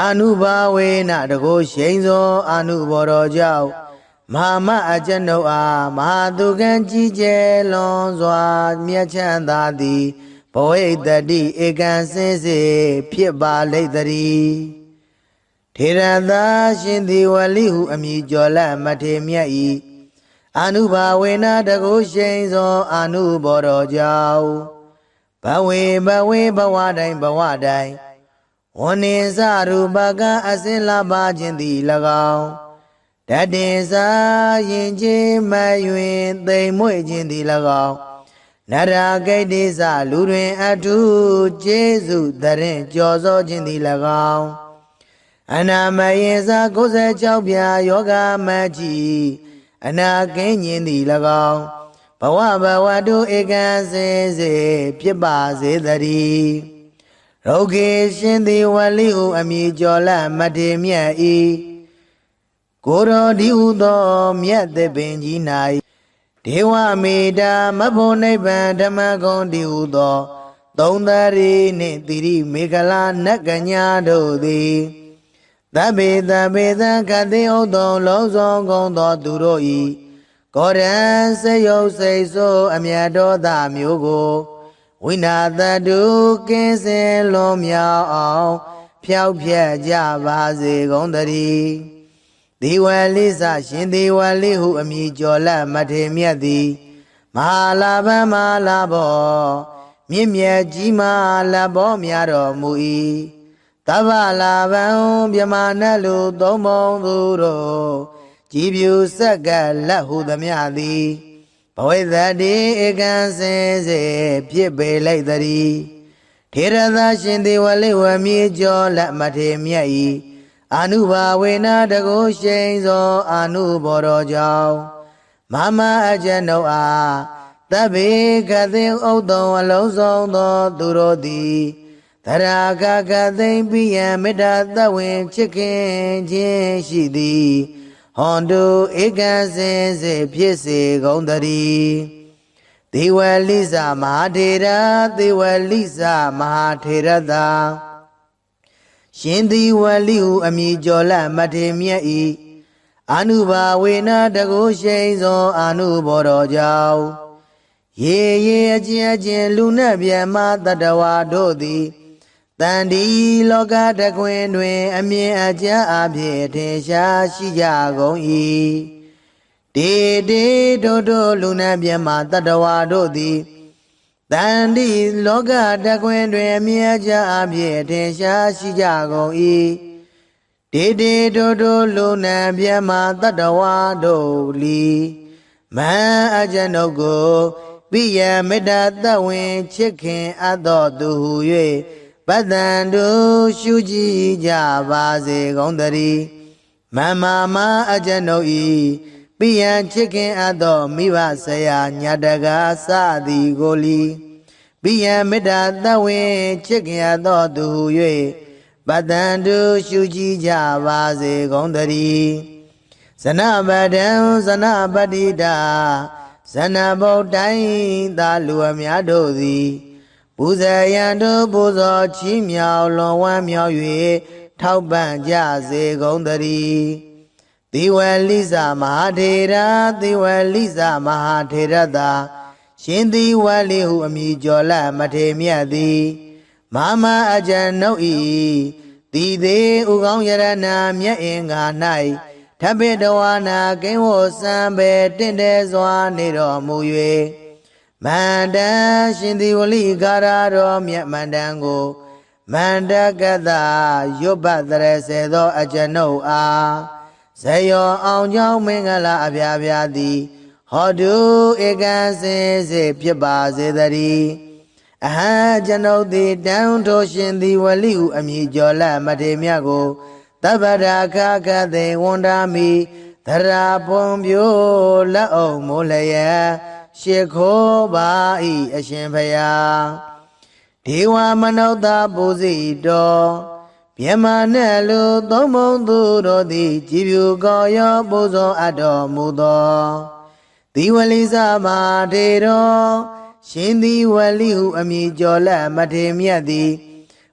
အနုဘာဝေနတကိုရှိန်သောအနုဘော်တော်ကြောင့်မဟာမအကျွန်ုပ်အားမဟာသူကံကြီးကျယ်လွန်စွာမြတ်ချမ်းသာသည်ဘဝိတ္တိဧကံစင်စေဖြစ်ပါလိမ့်တည်းထေရသာရှင်သည်ဝလိဟုအမည်ကျော်လမထေမြတ်၏အနုဘာဝေနတကိုရှိန်သောအနုဘော်တော်ကြောင့်ဘဝေဘဝတိုင်းဝဏ္ဏင်္စရူပကအစင်လာပါခြင်းသည်၎င်းတတင်စာရင်ချင်းမယွင်သိမ်မွေ့ခြင်းသည်၎င်းနရဂိတ္တိစလူတွင်အထုကျေးဇူးတရင်ကြော်စောခြင်းသည်၎င်းအနာမယင်စာ96ပြာယောဂမကြီးအနာကင်းခြင်းသည်၎င်းဘဝတုဧကံစင်စေဖြစ်ပါစေတည်းရောဂေရှင်သည်ဝလိဟုအမည်ကျော်လမထေမြတ်၏ကိုတော်ဒီဟုသောမြတ်သစ်ပင်ကြီး၌ဒေဝမေတာမဖို့နိဗ္ဗာန်ဓမ္မဂုံဒီဟုသောသုံးသရီနှင့်တိရိမေခလာနတ်ကညာတို့သည်သဗ္ဗေသခတိဥသောလုံးစုံကုန်သောသူတို့၏ကောရံစယုတ်စိတ်ဆိုးအမြတ်တော်သာမျိုးကိုဝိနာတတုကင်းစင်လွန်မြောက်အောင်ဖြောက်ဖြက်ကြပါစေကုန်သတည်းဒီဝလိစရှင်ဒီဝလိဟုအမည်ကျော်လမထေမြတ်သည်မဟာလာဗံမဟာလာဘောမြင့်မြတ်ကြီးမလဘောများတော်မူ၏တဗ္ဗလာဗံမြမနလူသုံးပုံသူတို့ကြည်ဖြူစက္ကလက်ဟုသမျှသည်ဘဝိတ္တိဧကံစင်စေဖြစ်ပေလိုက်တည်းထေရသာရှင်ဒီဝလိဝမည်ကျော်လမထေမြတ်၏အနုဘာဝေနတကိုရှိန်သောအနုဘော်တော်ကြောင့်မမအကျွန်ုပ်အားတဗ္ဗေကသိဥဒ္ဒံအလုံးစုံသောသူတို့သည်သရာဂကသိမ့်ပိယံမေတ္တာသဝေချစ်ခင်ခြင်းရှိသည်ဟွန်တုဧကံစင်စေဖြစ်စေကုန်တည်းဒေဝလိစမဟာထေရဒေဝလိစမဟာထေရသာရှင်ဒီဝလိဟုအမည်ကျော်လမထေမြတ်၏အနုဘာဝေနတကိုရှိန်သောအနုဘော်တော်ကြောင့်ရေအချင်းလူနှင့်မြတ်မတတဝါတို့သည်တန်ဒီလောကတခွင်တွင်အမြင်အကျဉ်းအဖြစ်ထင်ရှားရှိကြကုန်၏တေတို့လူနှင့်မြတ်မတတဝါတို့သည်တန်ဒီလောကတခွင်တွင်အမြင်အကျဉ်းအဖြစ်ထင်ရှားရှိကြကုန်၏တေတို့လူနှင့်မြတ်မတတဝါတို့လီမန်အကျွန်ုပ်ကိုပိယမေတ္တာသဝင်ချစ်ခင်အပ်သောသူဟု၍ပတ္တန်တို့ရှုကြည်ကြပါစေကုန်တည်းမမအကျွန်ုပ်၏ပိယံချစ်ခင်အပ်သောမိဘဆရာညာတကားစသည်ကိုလီပိယံမေတ္တာသဝင်ချစ်ခင်အပ်သောသူဟု၍ပတ္တန်တို့ရှုကြည်ကြပါစေကုန်တည်းဇနပဒံဇနပတိတာဇနဗုဒ္ဓိုင်းသာလူအများတို့သည်ပူဇေယံတို့ပူဇော်ချီးမြှောက်လွန်ဝမ်းမြောက်၍ထောက်ပံ့ကြစေကုန်တည်းသီဝလိစမဟာထေရသီဝလိစမဟာထေရသာရှင်သီဝလိဟုအမည်ကျော်လမထေမြတ်သည်မ Mama aja no e Ti de ugong yarana mya inga nai Tabe dawana genwo sambe tinde zwa nido muyue Manda shindi wali gara ro mya mandango Manda gada yubadre sedo aja no a Sayo ang jong mingala abya abya di Hodu ikan se piba se dari Aha jano di down to shindi wali u ami jola mate miago Tabada kaka de wanda mi Thara pombyo la o molaya Shekho ba i ashin phaya Dewa manauta buzi do Pyama nelu tomong duro di Jibyu goyo buzo ado mudo Diwali sama dero Shindi wali hu ami jola mate miadi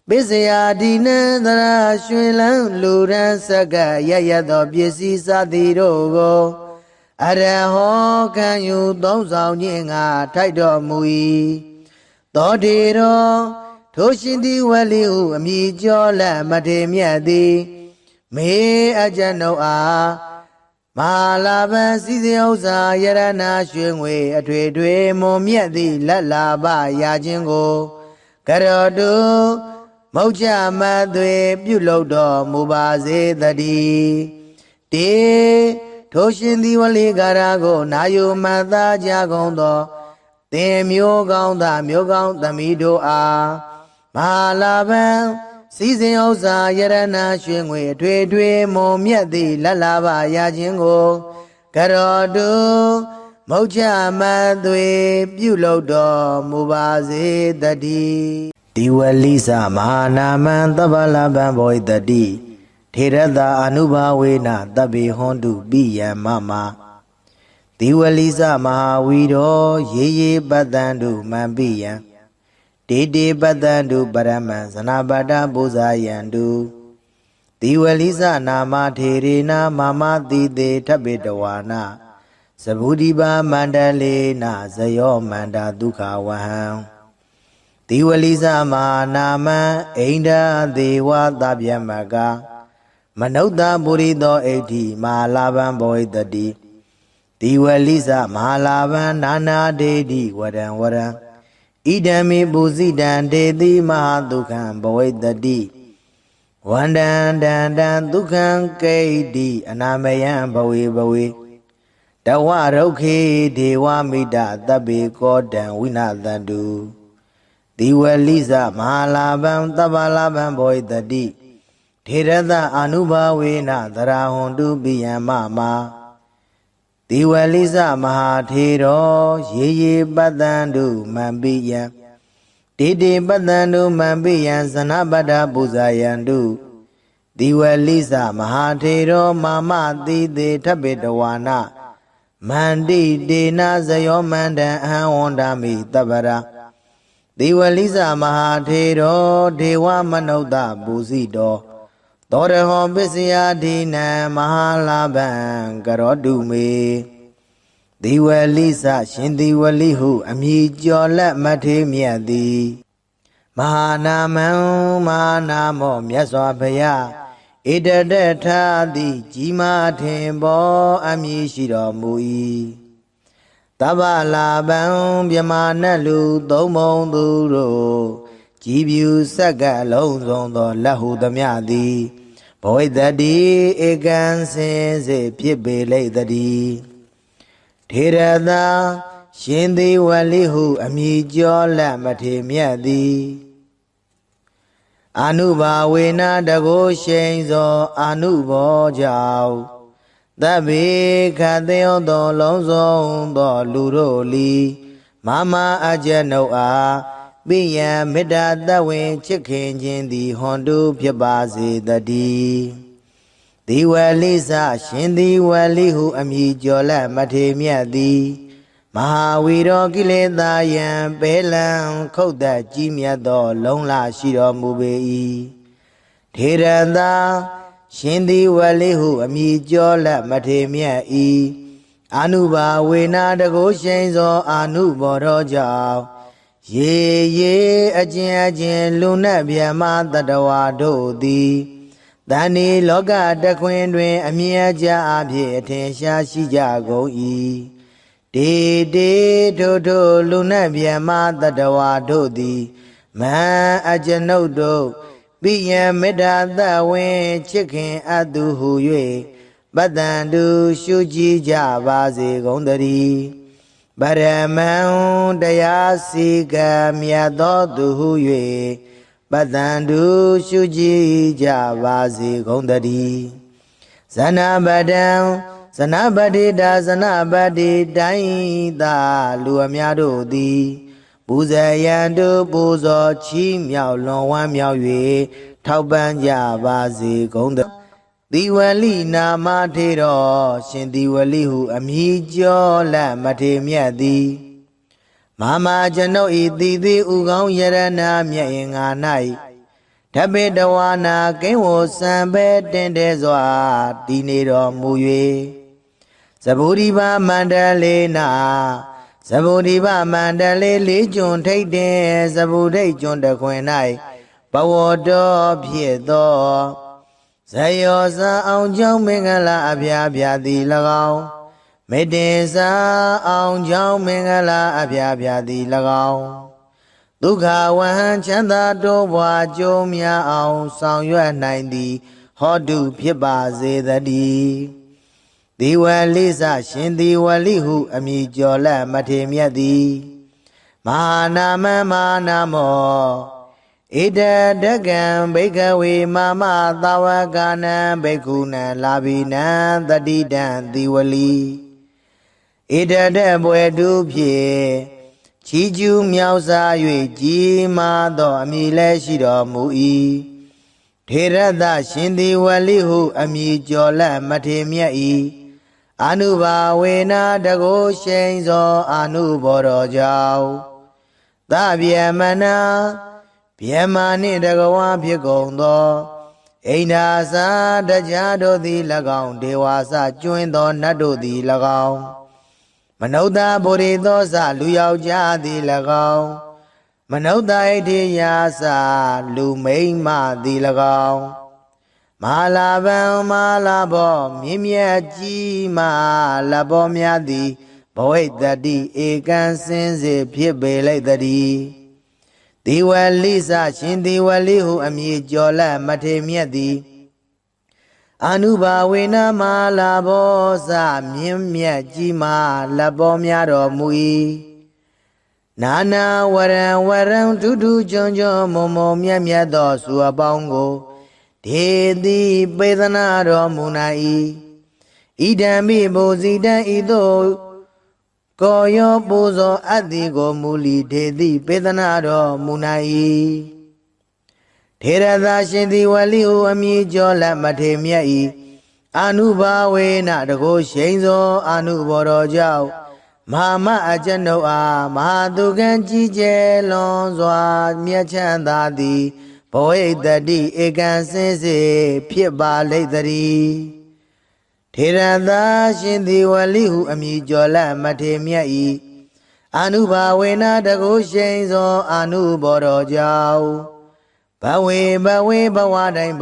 Bisaya dinandara shwilan luran saka Yayado byesi sati rogo Araho kanyu donsao nyinga taito mui Todero Toshindi wali hu ami jola mate miadi Me ajano a Malaban sisi usa yarana shwengwe Atwe twe mo miadi lalaba yajingo Karodu Maucha madwe pyulodo mubaze dadi Te Toshindi wali garago nayo mada jagondo Te myo gong tamido a Malaban Sisi usa yarana shwengwe Atwe twe mo miadi lalaba yajingo Karodu Maucha madwe pyulodo mubaze dadi Diwalisa mahanaman tabalaban boy dadi Thirada anubhavena tabi hondu biya mama Diwalisa mahawiro yeye badandu mambiyan Dede badandu baraman sanabada buzayandu Diwalisa nama thirina mama dide tabidawana Sabudiba mandale na zayo manda dukha wahan Diwalisa mahanama Ainda dewa tabyamaga Manauta burido eti Mahalaban boy dadi Diwalisa mahalaban nana dedi waran Idami buzidan dedi mahadukhan boy dadi Wandan dan dukhan kaidi Anamayan bawi Dawa rokhe dewa mida tabi kodan winadandu Diwalisa mahalaban tabalaban boy dadi Thirada anubhavena dharahondu biyan mama Diwalisa mahathiro yeye badandu mambiyan Dede badandu mambiyan sanabada buzayandu Diwalisa mahathiro mama dide tabidawana Mandi dena zayo mandan ahondami tabara Diwalisa mahathiro dewa manauta buzido Toreho bisya dina mahalaban karodume Diwalisa shindi walihu ami jola mate miadi Mahanamo myaswa phaya Idadetha di jima thimbo ami shiro mui Tabalaban byamanalu tomong duro Jibyu saka long zong do lahu damyadi Boy dadi ekan sense pibe lay dadi Thirada shindi walihu ami jola mate miadi Anubhavena dago shenzo anubho jau Tabi khadeyo do long zong do luroli Mama ajano a Biya mida dawin chikin jindi hondu pyabazi dadi Diwalisa shindi walihu ami jola mate miadi Mahawiro kileda yan belan Kauda jimya do long la shiro mubei Thirada shindi walihu ami jola mate miadi Anubhavena dago shenzo anubho jau ရေအချင်းလူနဲ့ဗျမတတဝါတို့သည်တန်ဒီလောကတခွင်တွင်အမြဲကြအဖြစ်အထင်ရှားရှိကြကုန်၏ဒေထိုလူနဲ့ဗျမတတဝါတို့သည်မဟံအကျွန်ုပ်တို့ပိယံမေတ္တာသဝင်းချစ်ခင်အပ်သူဟု၍ပတ္တံတုရှုကြည်ကြပါစေကုန်သတည်းပရမံတရားစီကံမြတ်သောသူဟု၍ပတ္တံတုရှုကြည်ကြပါစေကုန်သတည်းဇနပတံဇနပတိတာဇနပတိတိုင်းသာလူအများတို့သည်ပူဇေယံတုပူဇော်ချီးမြှောက်လွန်ဝမ်းမြောက်၍ထောက်ပံ့ကြပါစေကုန်သသီဝလိနာမထေတော်ရှင်သီဝလိဟုအမည်ကျော်လက်မထေမြတ်သည်မာမကျွန်ုပ်ဤသီသီဥကောင်းယရဏမြတ်င်္ဂါ၌ဓပေတဝါနာကိဝောစံပဲတင်တဲစွာတည်နေတော်မူ၍ဇဗုဒိဗမန္တလေးနာဇဗုဒိဗမန္တလေးလေးကျွန်းထိတ်တင်ဇဗုဒိတ်ကျွန်းတခွင်၌ဘဝတော်ဖြစ်သောဇယောဇာအောင်ကြောင့်မင်္ဂလာအဖျားဖျားသည်၎င်းမေတ္တေစာအောင်ကြောင့်မင်္ဂလာအဖျားဖျားသည်၎င်းဒုက္ခဝဟံချမ်းသာတိုးပွားကြိုးများအောင်ဆောင်ရွက်နိုင်သည်ဟောတုဖြစ်ပါစေတည်းသီဝလိစရှင်သီဝလိဟုအမည်ကျော်လက်မထေမြတ်သည်မဟာနာမမဟာနာမောဣတတကံဘိကဝေမမသာဝကနံဘိက္ခုနံလာဘိနံတတိတံသီဝလိဣတတဘွယ်တုဖြင့်ချီးကျူးမြောက်စား၍ကြီးမားသောအမည်လည်းရှိတော်မူ၏ထေရသရှင်သီဝလိဟုအမည်ကျော်လက်မထေမြတ်၏အနုဘာဝေနတကိုရှိန်သောအနုဘောတော်ကြောင့်သဗျမနာဗျမနှင့်တကဝါဖြစ်ကုန်သောအိန္ဒာစာတရားတို့သည်၎င်းဒေဝါစကျွင်းသောနတ်တို့သည်၎င်းမနုဿဗုရိသောစလူယောက်ျားသည်၎င်းမနုဿဣတိယာစလူမိန်းမသည်၎င်းမဟာလာဗံမဟာလာဘောမြင့်မြတ်ကြီးမဟာလဘောများသည်ဘဝိတ္တိဧကံစင်စေဖြစ်ပေလိုက်တည်းသီဝလိစရှင်သီဝလိဟုအမည်ကျော်လက်မထေမြတ်သည်အနုဘာဝေနမဟာလာဘောစမြင့်မြတ်ကြီးမဟာလဘောများတော်မူ၏နာနာဝရံထူးထူးချွန်ချွန်မုံမုံမြတ်မြတ်သောစုအပေါင်းကိုဒေတိပေသနာတော်မူနိုင်၏ဣဒံမိဘုဇိတံဤသို့ကိုယောပူဇော်အပ်သည်ကိုမူလီဒေတိပေသနာတော်မူနိုင်၏ထေရသာရှင်သီဝလိဟုအမည်ကျော်လက်မထေမြတ်၏အနုဘာဝေနတကိုရှိန်သောအနုဘောတော်ကြောင့်မဟာမအကျွန်ုပ်အားမဟာသူကံကြီးကျယ်လွန်စွာမြတ်ချမ်းသာသည်ဘဝိတ္တိဧကံစင်စေဖြစ်ပါလိမ့်တည်းထေရသာရှင်သီဝလိဟုအမည်ကျော်လက်မထေမြတ်၏အနုဘာဝေနတကိုရှိန်သောအနုဘောတော်ကြောင့်ဘဝေဘဝတိုင်း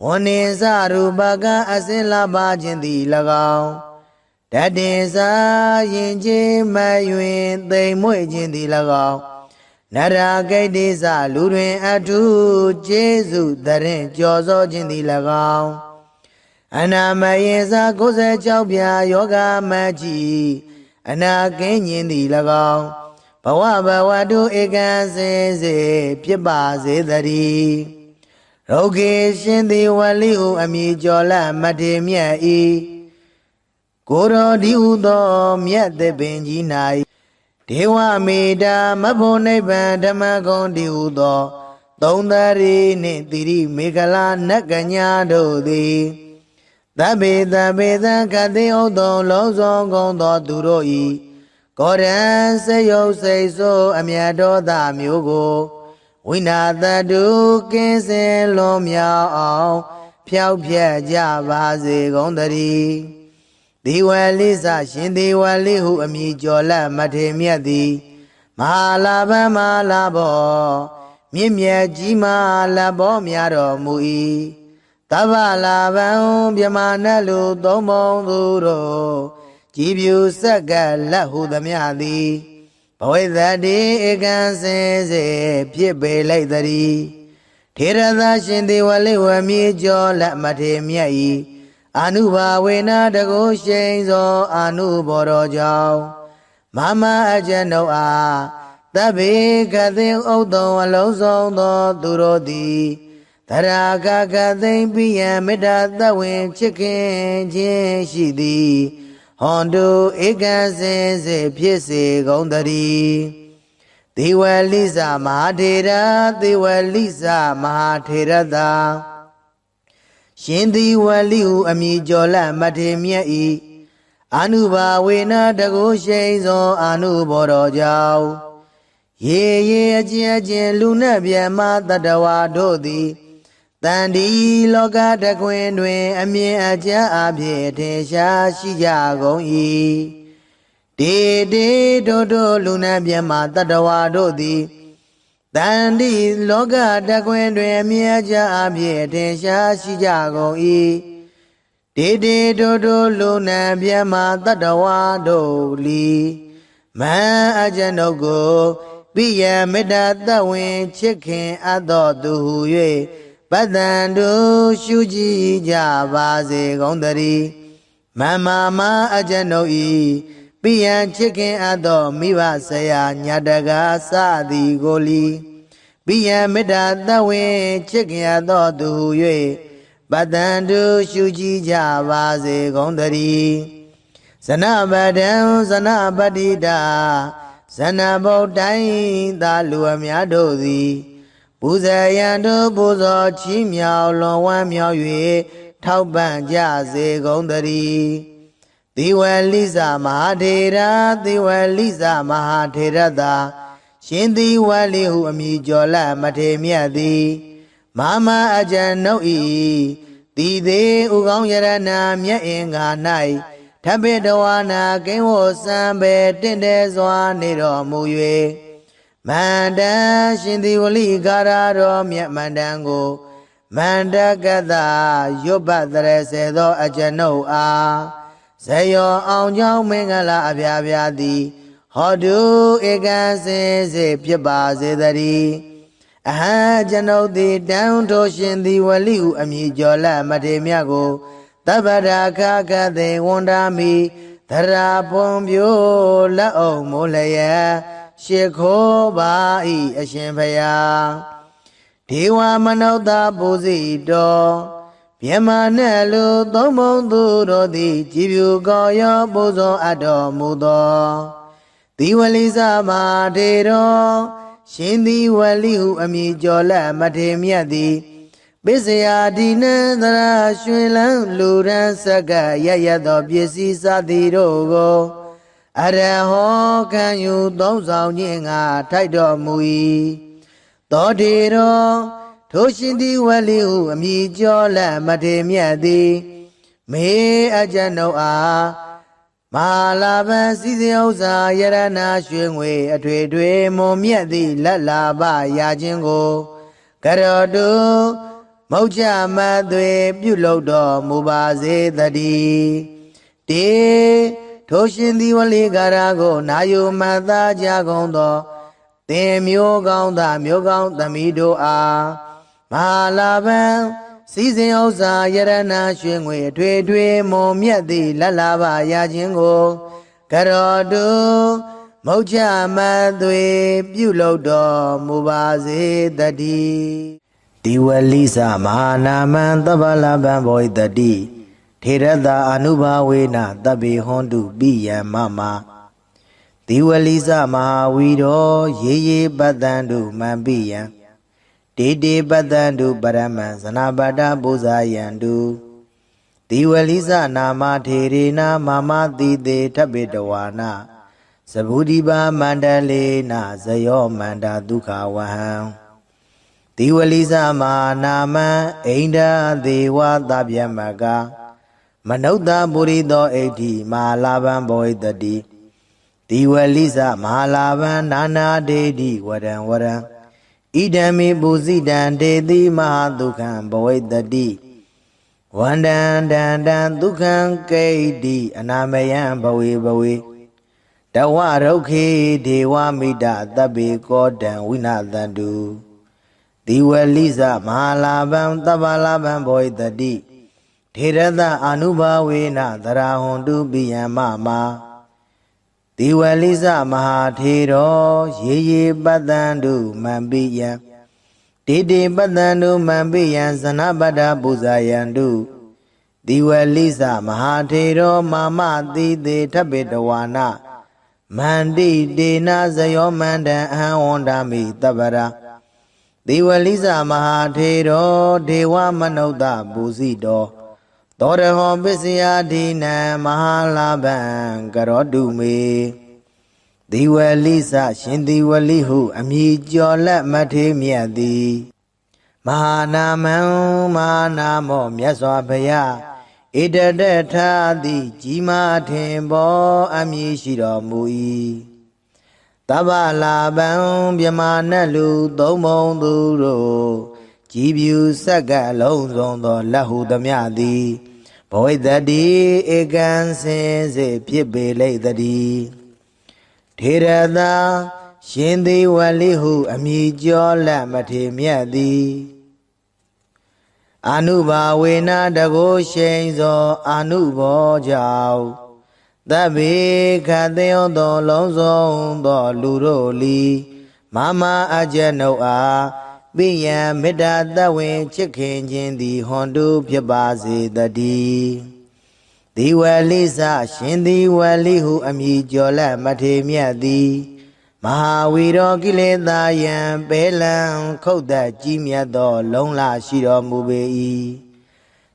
ဝန္နေစရူပကအစင်လာပါခြင်းသည်၎င်းတတင်စာရင်ချင်းမယွင်သိမ်မွေ့ခြင်းသည်၎င်းနရာဂိတ္တိစလူတွင်အထုကျေးဇူးတရင်ကြော်စောခြင်းသည်၎င်းအနာမယေစ96ပြာယောဂမကြီးအနာကင်းခြင်းသည်၎င်းဘဝတုဧကံစင်စေဖြစ်ပါစေတည်းရောဂေရှင်သီဝလိဟုအမည်ကျော်လက်မထေမြတ်၏ကိုရောဒီဟုသောမြတ်သစ်ပင်ကြီး၌ဒေဝမေတ္တာမဖို့နိဗ္ဗာန်ဓမ္မဂုံဒီဟုသောသုံးသရီနှင့်သီရိမေခလာနတ်ကညာတို့သည်သဗ္ဗေသခတိဥဒ္ဓံလုံးစုံကုန်သောသူတို့၏ကောရံစေယုတ်စိတ်ဆိုးအမြတ်တော်သားမျိုးကိုဝိနာတတုကင်းစင်လွန်မြောက်အောင်ဖြောက်ဖြက်ကြပါစေကုန်သတည်းသီဝလိစရှင်သီဝလိဟုအမည်ကျော်လက်မထေမြတ်သည်မ ဟာလာဘံမာလာဘောမြင့်မြတ်ကြီးမာလာဘောများတော်မူ၏တဗ္ဗလာဘံမြမနတ်လူသုံးပုံသူတို့ကြည်ပြူဆက်ကလက်ဟုသမျှသည်ဘဝိသတိဧကံစင်စေဖြစ်ပေလိုက်သည်ထေရသာရှင်သေဝလိဝမြေကျော်လက်မထေမြတ်၏အာနုဘာဝေနတကုရှိန်သောအာနုဘောတော်ကြောင့်မမအကျဉ်ုပ်အားတဗ္ဗေကသိဥဒ္ဒံအလုံးစုံသောသူတို့သည်သရာကကသိမ့်ပိယံမေတ္တာသဝင်ချစ်ခင်ခြင်းရှိသည်ဟွန်တုဧကံစင်စေဖြစ်စေကုန်သတည်းသေဝလိစမဟာထေရသေဝလိစမဟာထေရသာရှင်သေဝလိဟုအမည်ကျော်လမထေမြတ်၏အာနုဘာဝေနတကုရှိန်သောအာနုဘောတော်ကြောင့်ရေရေအကျဉ်အကျဉ်လူနှင့်မြတ်မတတဝါတို့သည်တန်ဒီလောကတခွင်တွင်အမြင်အကျဉ်အဖြစ်ထင်ရှားရှိကြကုန်၏တေတေတို့လူနှင့်မြတ်မတတဝါတို့သည်တန်ဒီလောကတခွင်တွင်အမြင်အကျဉ်အဖြစ်ထင်ရှားရှိကြကုန်၏တေတေတို့လူနှင့်မြတ်မတတဝါတို့လီမန်အကျဉ်ုပ်ကိုပိယမေတ္တာသဝင်ချစ်ခင်အပ်တော်သူဟု၍ပတ္တန်တို့ရှုကြည်ကြပါစေကုန်သတည်းမမမအကျဉ်ုပ်၏ပိယံချစ်ခင်အပ်တော်မိဘဆရာညာတကားစသည်ကိုလီပိယမေတ္တာသဝင်ချစ်ခင်အပ်တော်သူဟု၍ပတ္တန်တို့ရှုကြည်ကြပါစေကုန်သတည်းဇနပဒံဇနပတိတာဇနဗုဒ္ဓိုင်းသာလူအများတို့သည်ပူဇေယံတို့ပူဇော်ချီးမြှောက်လွန်ဝမ်းမြောက်၍ထောက်ပံ့ကြစေကုန်သတည်းသေဝလိစမဟာထေရသေဝလိစမဟာထေရသာရှင်သေဝလိဟုအမည်ကျော်လမထေမြတ်သည်မမအကျဉ်ုပ်၏တိသေးဥကောင်းယရဏမြတ်အင်္ဂါ၌ထပိတဝါနာကိဝောစံပေတင့်တယ်စွာနေတော်မူ၍မန္တန်ရှင်သေဝလိကာရတော်မြတ်မန္တန်ကိုမန္တကတရွတ်ပတ်တရစေသောအကျဉ်ုပ်အားဇယောအောင်ကြောင့်မင်္ဂလာအပြားပြားသည်ဟောတုဧကံစင်စေဖြစ်ပါစေတည်းအဟံကျွန်ုပ်သည်တန်ထိုရှင်သေဝလိဟုအမည်ကျော်လမထေမြတ်ကိုတပ္ပရာခကသေဝန္ဒာမိသရာပွန်ပြိုလက်အောင်မိုးလျက်ရှ िख ိုးပါ၏အရှင်ဖယားဒေဝမနုဿပူဇိတောမြမနဲ့လူသုံးပုံသူတို့သည်ကြည်ပြူကောရောပူဇော်အပ်တော်မူသောသေဝလိစမထေရောရှင်သေဝလိဟုအမည်ကျော်လက်မထေမြတ်သည်ပိစယာဒီနံသရာရွှင်လန်းလူရန်စကရရသောပစ္စည်းစသည်တို့ကိုအရဟောခံယူသုံးဆောင်ခြင်းငါထိုက်တော်မူ၏သောတေရောထိုရှင်သေဝလိဟုအမည်ကျော်လက်မထေမြတ်သည်မေအကျဉ်ုပ်အားမဟာလာဘံစည်းစိမ်ဥစ္စာယရဏရွှေငွေအထွေထွေမွန်မြတ်သည့်လက်လာပရာခြင်းကိုကရောတုမௌချမသွေပြုလုပ်တော်မူပါစေတည်းတေထိုရှင်သေဝလိကာရကိုနာယုမသာကြကုန်သောသင်မျိုးကောင်းသားမျိုးကောင်းသမီးတို့အားမဟာလာဘံစည်းစိမ်ဥစ္စာယရဏရွှေငွေအထွေထွေမွန်မြတ်သည့်လက်လာပရခြင်းကိုကရောတုမௌချမသွေပြုလုပ်တော်မူပါစေတည်းသေဝလိစမဟာနာမံသဗ္ဗလဗံဘောဣတတိထေရတာအနုဘာဝေနသဗ္ဗေဟွန်တုပိယံမမသေဝလိစမဟာဝီရောရေရေပတ္တံတုမံပိယံတေတေပတ္တံတုပရမံဇနာပတ္တပူဇာယံတုသေဝလိစနာမထေရေနမမတိတေထပိတဝါနသဗုဒိပါမန္တလေနဇယောမန္တဒုက္ခဝဟံသေဝလိစမဟာနာမံအိန္ဒာဒေဝသဗျမကမနုဿပုရိသောဣဋ္ဌိမဟာလာဘံဘောဣတတိ တိဝလိစမဟာလာဘံနာနာဒေတိဝရံဝရံဣဒံမိပုစိတံဒေတိမဟာဒုက္ခံဘဝိတ္တိဝန္တံတံတံဒုက္ခံကိဋ္တိအနာမယံဘဝေဘဝေတဝရုခေဒေဝမိတသဗ္ဗေကောတံဝိနာသန္တုတိဝလိစမဟာလာဘံသဗ္ဗလာဘံဘဝိတ္တိထေရသအာနုဘာဝေနသရဟွန်တုပိယံမမာတိဝလိစမဟာထေရောရေရေပတ္တန္တုမံပိယံတေတေပတ္တန္တုမံပိယံဇနပတ္တပူဇာယန္တုတိဝလိစမဟာထေရောမာမတိတေထဗ္ဗေတဝါနမန္တိတေနဇယောမန္တံအဟံဝန္တာမိတပ္ပရာတိဝလိစမဟာထေရောဒေဝမနုဿပူဇိတောသောရဟောပစ္စယဒိနံမဟာလာဘံကရောတုမေတိဝလိစရှင်တိဝလိဟုအမည်ကျော်လက်မထေမြတ်သည်မဟာနာမံမဟာနာမောမြတ်စွာဘုရားဣတတထာတိကြီးမားထင်ပေါ်အမည်ရှိတော်မူ၏တဗ္ဗလာဘံမြမနတ်လူသုံးပုံသူတို့ကြည်ပြူဆက်ကလုံးစုံသောလက်ဟုသမျှသည်ဘဝိတ္တိဧကံစင်စေဖြစ်ပေလိမ့်တည်းထေရသာရှင်သေဝလိဟုအမည်ကျော်လက်မထေမြတ်သည်အာနုဘာဝေနတကိုရှိန်သောအာနုဘောကြောင့်သဗ္ဗေခသေယောသောလုံးစုံသောလူတို့လီမမအကျနုအားပိယံမေတ္တာတဝင်ချစ်ခင်ခြင်းသည်ဟွန်တုဖြစ်ပါစေတည်းဒီဝလိစရှင်ဒီဝလိဟုအမည်ကျော်လက်မထေမြတ်သည်မဟာဝီရောကိလေသာယံပေလံခုတ်သက်ကြီးမြတ်သောလုံးလာရှိတော်မူပေ၏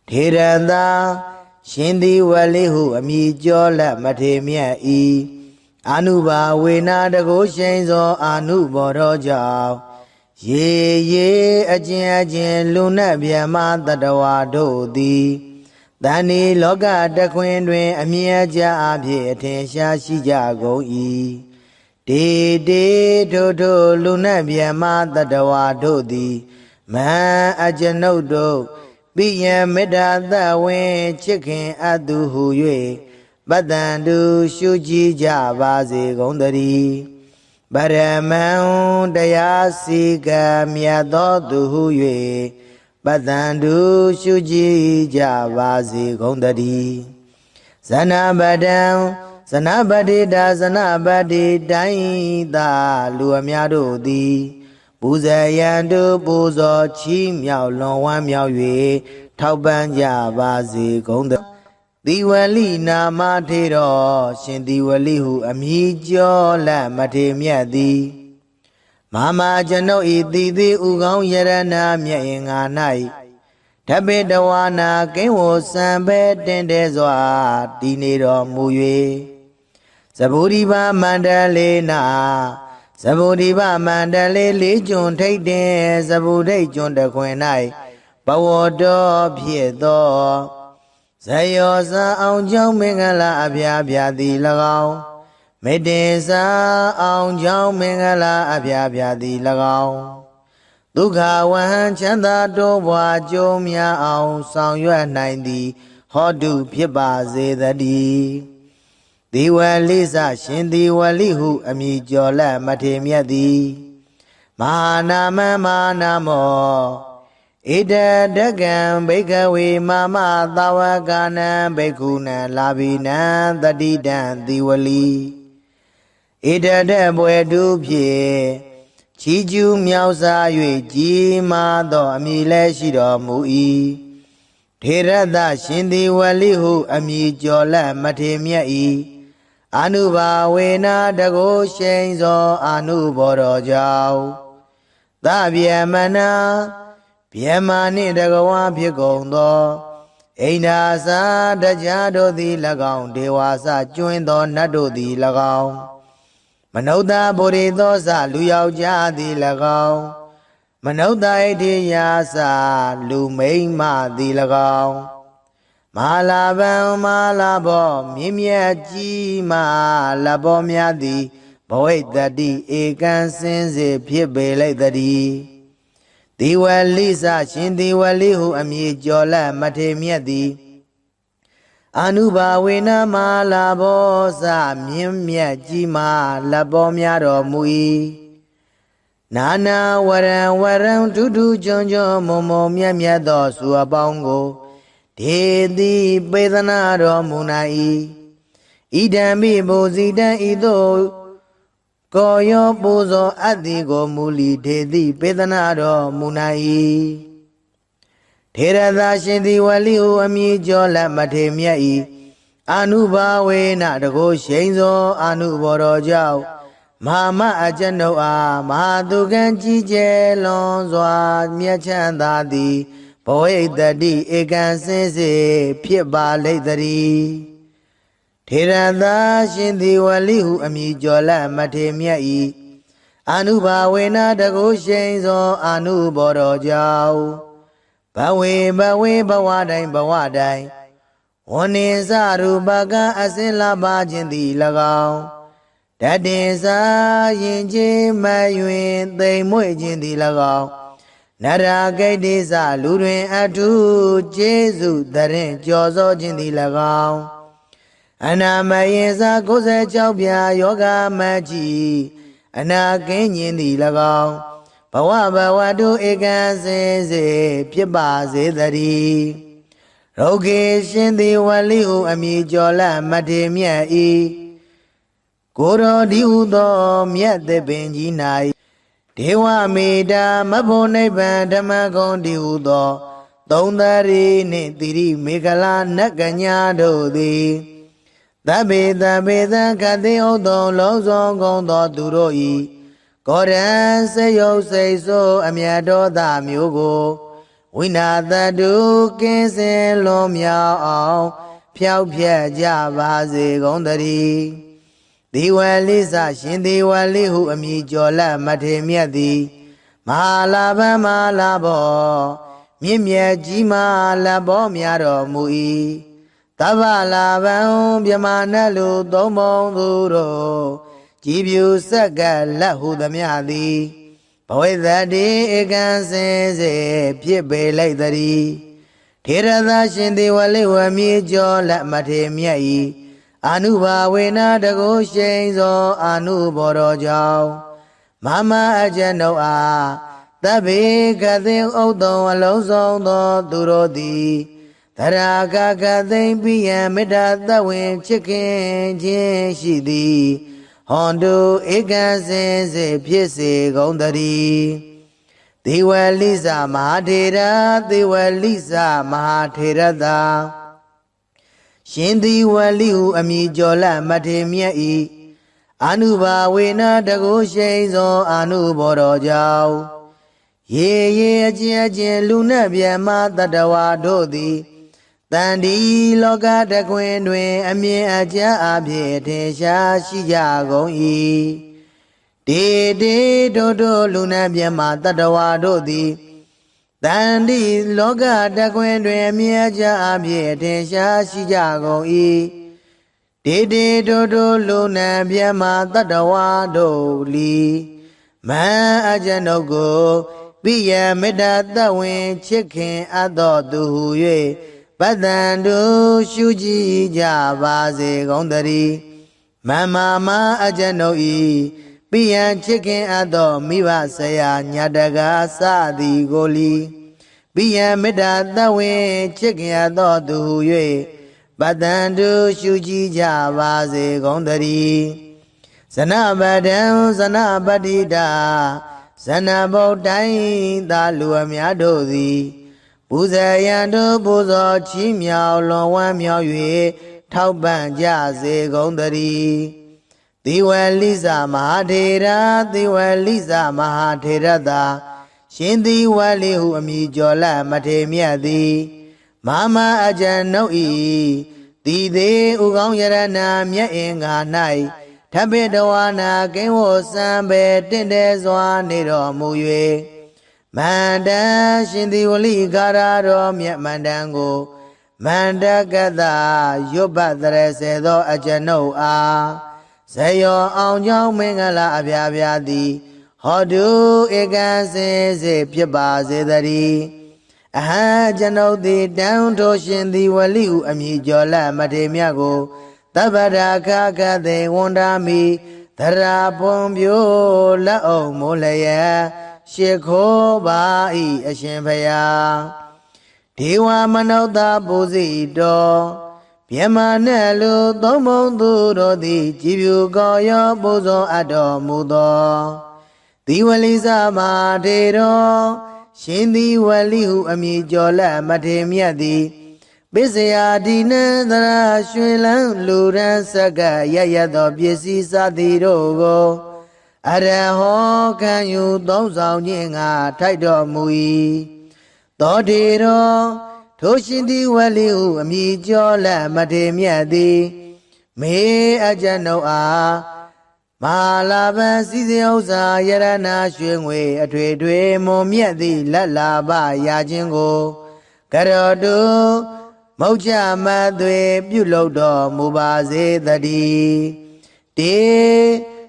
ထေရသာရှင်ဒီဝလိဟုအမည်ကျော်လက်မထေမြတ်၏အာနုဘာဝေနတကိုရှိန်သောအာနုဘောတော်ကြောင့်ရေရေအကျဉ်လူနတ်ဗျမတတဝါတို့သည်တဏ္ဍီလောကတခွင်တွင်အမြဲကြအဖြစ်အထင်ရှားရှိကြကုန်၏တေတေထိုထိုလူနတ်ဗျမတတဝါတို့သည်မဟံအကျွန်ုပ်တို့ပိယံမေတ္တာသဝင်ချစ်ခင်အပ်သူဟု၍ပတ္တန္တုရှုကြည်ကြပါစေကုန်သတည်းပရမံတရားစီကံမြတ်သောသူဟု၍ပတ္တန္တုရှုကြည်ကြပါစေကုန်သတည်းဇနပတံဇနပတိတာဇနပတိတိုင်းသာလူအများတို့သည်ပူဇေယံတုပူဇော်ချီးမြှောက်လွန်ဝမ်းမြောက်၍ထောက်ပံ့ကြပါစေကုန်သတည်းတိဝလိနာမထေရောရှင်တိဝလိဟုအမည်ကျော်လက်မထေမြတ်သည်မမကျွန်ုပ်ဤတိတိဥကောင်းယရဏမြတ်င်္ဂါ၌ဓပေတဝါနာကိဝောစံပဲတင်တဲ့စွာတည်နေတော်မူ၍သဗ္ဗုရိပမန္တလေးနာသဗ္ဗုရိပမန္တလေးလေးကျွန်းထိတ်တင်သဗ္ဗုဒိတ်ကျွန်းတခွင်၌ဘဝတော်ဖြစ်သောဇယောဇာအောင်ကြောင့်မင်္ဂလာအဖျားဖျားသည်၎င်းမေတ္တေစာအောင်ကြောင့်မင်္ဂလာအဖျားဖျားသည်၎င်းဒုက္ခဝဟံချမ်းသာတိုးပွားကြုံများအောင်ဆောင်ရွက်နိုင်သည်ဟောတုဖြစ်ပါစေတည်းဒီဝလိစရှင်ဒီဝလိဟုအမည်ကျော်လက်မထေမြတ်သည်မဟာနာမမဟာနာမောဣတတကံဘိကဝေမမသာဝကနံဘိက္ခုနံလာဘိနံတတိတံတိဝလိဣတတဘွယ်တုဖြင့်ချီးကျူးမြောက်စား၍ကြီးမားသောအမည်လည်းရှိတော်မူ၏ထေရသရှင်ဒီဝလိဟုအမည်ကျော်လက်မထေမြတ်၏အာနုဘာဝေနတကိုရှိန်သောအာနုဘောတော်ကြောင့်သဗ္ဗမနာဗျမနှင့်တကဝါဖြစ်ကုန်သောအိန္ဒာစာတရားတို့သည်၎င်းဒေဝါစကျွင်းသောနတ်တို့သည်၎င်းမနုဿဗုရိသောစလူယောက်ျားသည်၎င်းမနုဿဣတိယာစလူမိန်းမသည်၎င်းမ မာလာဘံမာလာဘောမြင့်မြတ်ကြီးမာလဘောများသည်ဘဝိတ္တိဧကံစင်စေဖြစ်ပေလိုက်တည်းဒီဝလိစရှင်ဒီဝလိဟုအမည်ကျော်လတ်မထေမြတ်သည်အနုဘာဝေနမာလာဘောစမြင့်မြတ်ကြီးမာလဘောများတော်မူ၏နာနာဝရံဝရံဒုဒုကျွန်းကျွန်းမုံမုံမြတ်မြတ်သောစုအပေါင်းကိုဒေတိပေသနာတော်မူနိုင်၏ဣဒံမိဘုဇိတံဤသို့ကိုယောပူဇော်အတ္တိကိုမူလီဒေတိပေသနာတော်မူနိုင်၏ထေရသာရှင်သည်ဝလိဟုအမည်ကျော်လတ်မထေမြတ်၏အနုဘာဝေနတကုရှိန်သောအနုဘော်တော်ကြောင့်မဟာမအကျဉ်ုပ်အားမဟာသူကံကြီးကျယ်လွန်စွာမြတ်ချမ်းသာသည်ဘဝိတ္တိဧကံစင်စေဖြစ်ပါလိမ့်တည်းထေရသာရှင်သည်ဝလိဟုအမည်ကျော်လတ်မထေမြတ်၏အနုဘာဝေနတကုရှိန်သောအနုဘော်တော်ကြောင့်ဘဝေဘဝတိုင်းဝနိစရူပကအစင်လာပါခြင်းသည်၎င်းတတေစာရင်ချင်းမယွင်သိမ်မွေ့ခြင်းသည်၎င်းနရာဂိတ္တိစလူတွင်အထုကျေးဇူးတရင်ကြော်စောခြင်းသည်၎င်းအနာမယေစာ96ပြာယောဂမကြီးအနာကင်းခြင်းသည်၎င်းဘဝတုဧကံစင်စေဖြစ်ပါစေတည်းရုဂေရှင်သည်ဝလိဟုအမည်ကျော်လတ်မထေမြတ်၏ကိုရောဒီဟုသောမြတ်သပင်ကြီး၌ဒေဝမေတ္တာမဖို့နိဗ္ဗာန်ဓမ္မဂုံဒီဟုသောသုံးသရီနှင့်တိရိမေခလာနတ်ကညာတို့သည်သဗ္ဗေသခတိဥသောလုံးစုံကုန်သောသူတို့၏ကောရံစေယုတ်စိတ်ဆိုးအမြတ်တော်သားမျိုးကိုဝိနာတတုကင်းစင်လွန်မြောက်အောင်ဖြောက်ဖြက်ကြပါစေကုန်တည်းဒီဝလိစရှင်ဒီဝလိဟုအမည်ကျော်လတ်မထေမြတ်သည်မဟာလာဘံမာလာဘောမြင့်မြတ်ကြီးမာလဘောများတော်မူ၏သဗ္ဗလာဘံမြမနတ်လူသုံးပုံသူတို့ကြည်ပြူဆက်ကလက်ဟုသမျှသည်ဘဝိတ္တိဧကံစင်စေဖြစ်ပေလိုက်တည်းထေရသာရှင်သည်ဝလိဝမြေကျော်လက်မထေမြတ်၏အနုဘာဝေနတကုရှိန်သောအနုဘော်တော်ကြောင့်မမအကျဉ်ုပ်အားသဗ္ဗေကသိဥတုံအလုံးစုံသောသူတို့သည်သရာကကသိမ့်ပိယံမေတ္တာသဝင်ချစ်ခင်ခြင်းရှိသည်ဟွန်တုဧကံစင်စေဖြစ်စေကုန်တည်းသေဝလိစမဟာထေရသေဝလိစမဟာထေရသာရှင်သေဝလိဟုအမည်ကျော်လတ်မထေမြတ်၏အနုဘာဝေနတကုရှိန်သောအနုဘော်တော်ကြောင့်ရေအကျဉ်လူနှင့်မြတ်မတတဝါတို့သည်တန်ဒီလောကတကွင်တွင်အမြင်အကျအဖြစ်ထင်ရှားရှိကြကုန်၏တေတို့လူနှင့်မြတ်မတတဝါတို့သည်တန်ဒီလောကတကွင်တွင်အမြင်အကျအဖြစ်ထင်ရှားရှိကြကုန်၏တေတို့လူနှင့်မြတ်မတတဝါတို့လီမန်အကျဉ်ုပ်ကိုပိယမေတ္တာသဝင်ချစ်ခင်အပ်တော်သူဟု၍ပတ္တန်တို့ရှုကြည်ကြပါစေကုန်တည်းမမအကျဉ်ုပ်၏ပိယံချစ်ခင်အပ်သောမိဘဆရာညာတကားစသည်ကိုလီပိယံမေတ္တာသဝင်ချစ်ခင်အပ်သောသူဟု၍ပတ္တန်တို့ရှုကြည်ကြပါစေကုန်တည်းဇနပဒံဇနပတိတာဇနဗုဒ္ဓိုင်းသာလူအများတို့သည်ပူဇေယံတို့ပူဇော်ချီးမြှောက်လွန်ဝမ်းမြောက်၍ထောက်ပံ့ကြစေကုန်တည်းသေဝလိစမဟာထေရသေဝလိစမဟာထေရသာရှင်သေဝလိဟုအမည်ကျော်လတ်မထေမြတ်သည်မမအကျဉ်ုပ်၏တည်သေးဥကောင်းယရဏမြတ်အင်္ဂါ၌ထပိတဝါနာကိဝောစံပေတင့်တယ်စွာနေတော်မူ၍မန္တန်ရှင်သေဝလိကာရတော်မြတ်မန္တန်ကို မန္တကတရွတ်ပတ်တရစေသောအကျွန်ုပ်အားဇယောအောင်ကြောင်းမင်္ဂလာအပြာပြာသည်ဟောတုဧကံစင်စေဖြစ်ပါစေတည်းအဟံကျွန်ုပ်သည်တန်ထိုးရှင်သည်ဝလိဟုအမည်ကျော်လက်မထေမြတ်ကိုတပ္ပရာခခသေဝန္ဒာမိသရာပွန်ပြိုလက်အောင်မိုးလျက်ရှ िख ိုးပါ၏အရှင်ဖျားဒေဝမနုဿပူဇိတောမြမနဲ့လူသုံးမုံသူတို့သည်ကြည်ဖြူကောရောပူဇော်အပ်တော်မူသောဒီဝလိစမထေရောရှင်သည်ဝလိဟုအမည်ကျော်လက်မထေမြတ်သည်ပစ္စယဒီနန္တရာရွှေလန်းလူရန်ဆက်ကရရသောပစ္စည်းစသည်တို့ကိုအရဟောခံယူသုံးဆောင်ခြင်းငါထိုက်တော်မူ၏သောထေရောထိုရှင်သည်ဝလိဟုအမည်ကျော်လက်မထေမြတ်သည်မေအကျွန်ုပ်အားမဟာလာဘံစည်းစိမ်ဥစ္စာယရဏရွှေငွေအထွေထွေမွန်မြတ်သည့်လက်လာပရာခြင်းကိုကရောတုမုတ်ချမသွေပြုလုပ်တော်မူပါစေတည်းတေ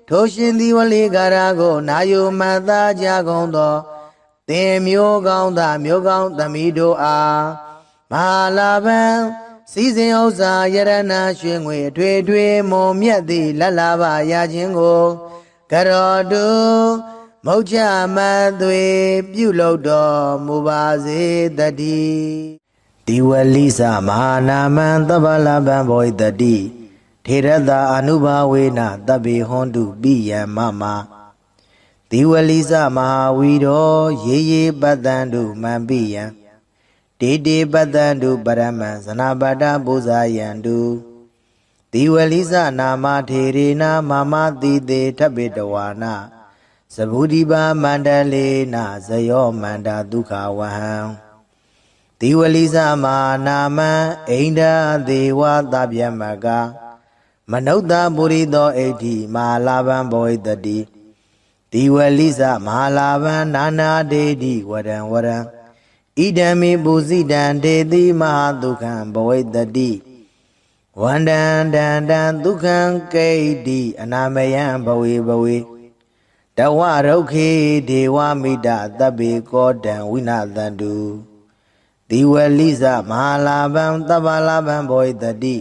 ထိုရှင်သည်ဝလိကာရကိုနာယုမတ်သားကြကုန်သောသင်မျိုးကောင်းသားမျိုးကောင်းသမီးတို့အားမဟာလာဘံစည်းစိမ်ဥစ္စာယရဏရွှေငွေအထွေထွေမွန်မြတ်သည့်လက်လာပရာခြင်းကိုကရောတုမုတ်ချမသွေပြုလုပ်တော်မူပါစေတည်းဒီဝလိစမဟာနာမံသဗ္ဗလဗံဘောဣတတိထေရတအနုဘာဝေနတဗ္ဗေဟွန်တုပိယံမမဒီဝလိစမဟာဝီရောရေရေပတ္တံတုမံပိယံတေတေပတ္တံတုပရမံဇနပတ္တပူဇာယံတုဒီဝလိစနာမထေရေနမမတိတေထဗ္ဗေတဝါနသဗုဒိပါမန္တလေနဇယောမန္တာဒုက္ခဝဟံဒီဝလိစမဟာနာမံအိန္ဒာဒေဝသဗျမကမနုဿပုရိသောဣဋ္ဌိမဟာလာဘံဘောဣတတိဒီဝလိစမဟာလာဘံနာနာဒေတိဝရံဝရံဣဒံမေပုဇိတံဒေတိမဟာဒုက္ခံဘဝိတတိဝန္တံတန္တံဒုက္ခံကိဋ္တိအနာမယံဘဝေဘဝေတဝရုက္ခေဒေဝမိတသဗ္ဗေကောတံဝိနာသန္တုဒီဝလိစမဟာလာဘံသဗ္ဗလာဘံဘောဣတတိ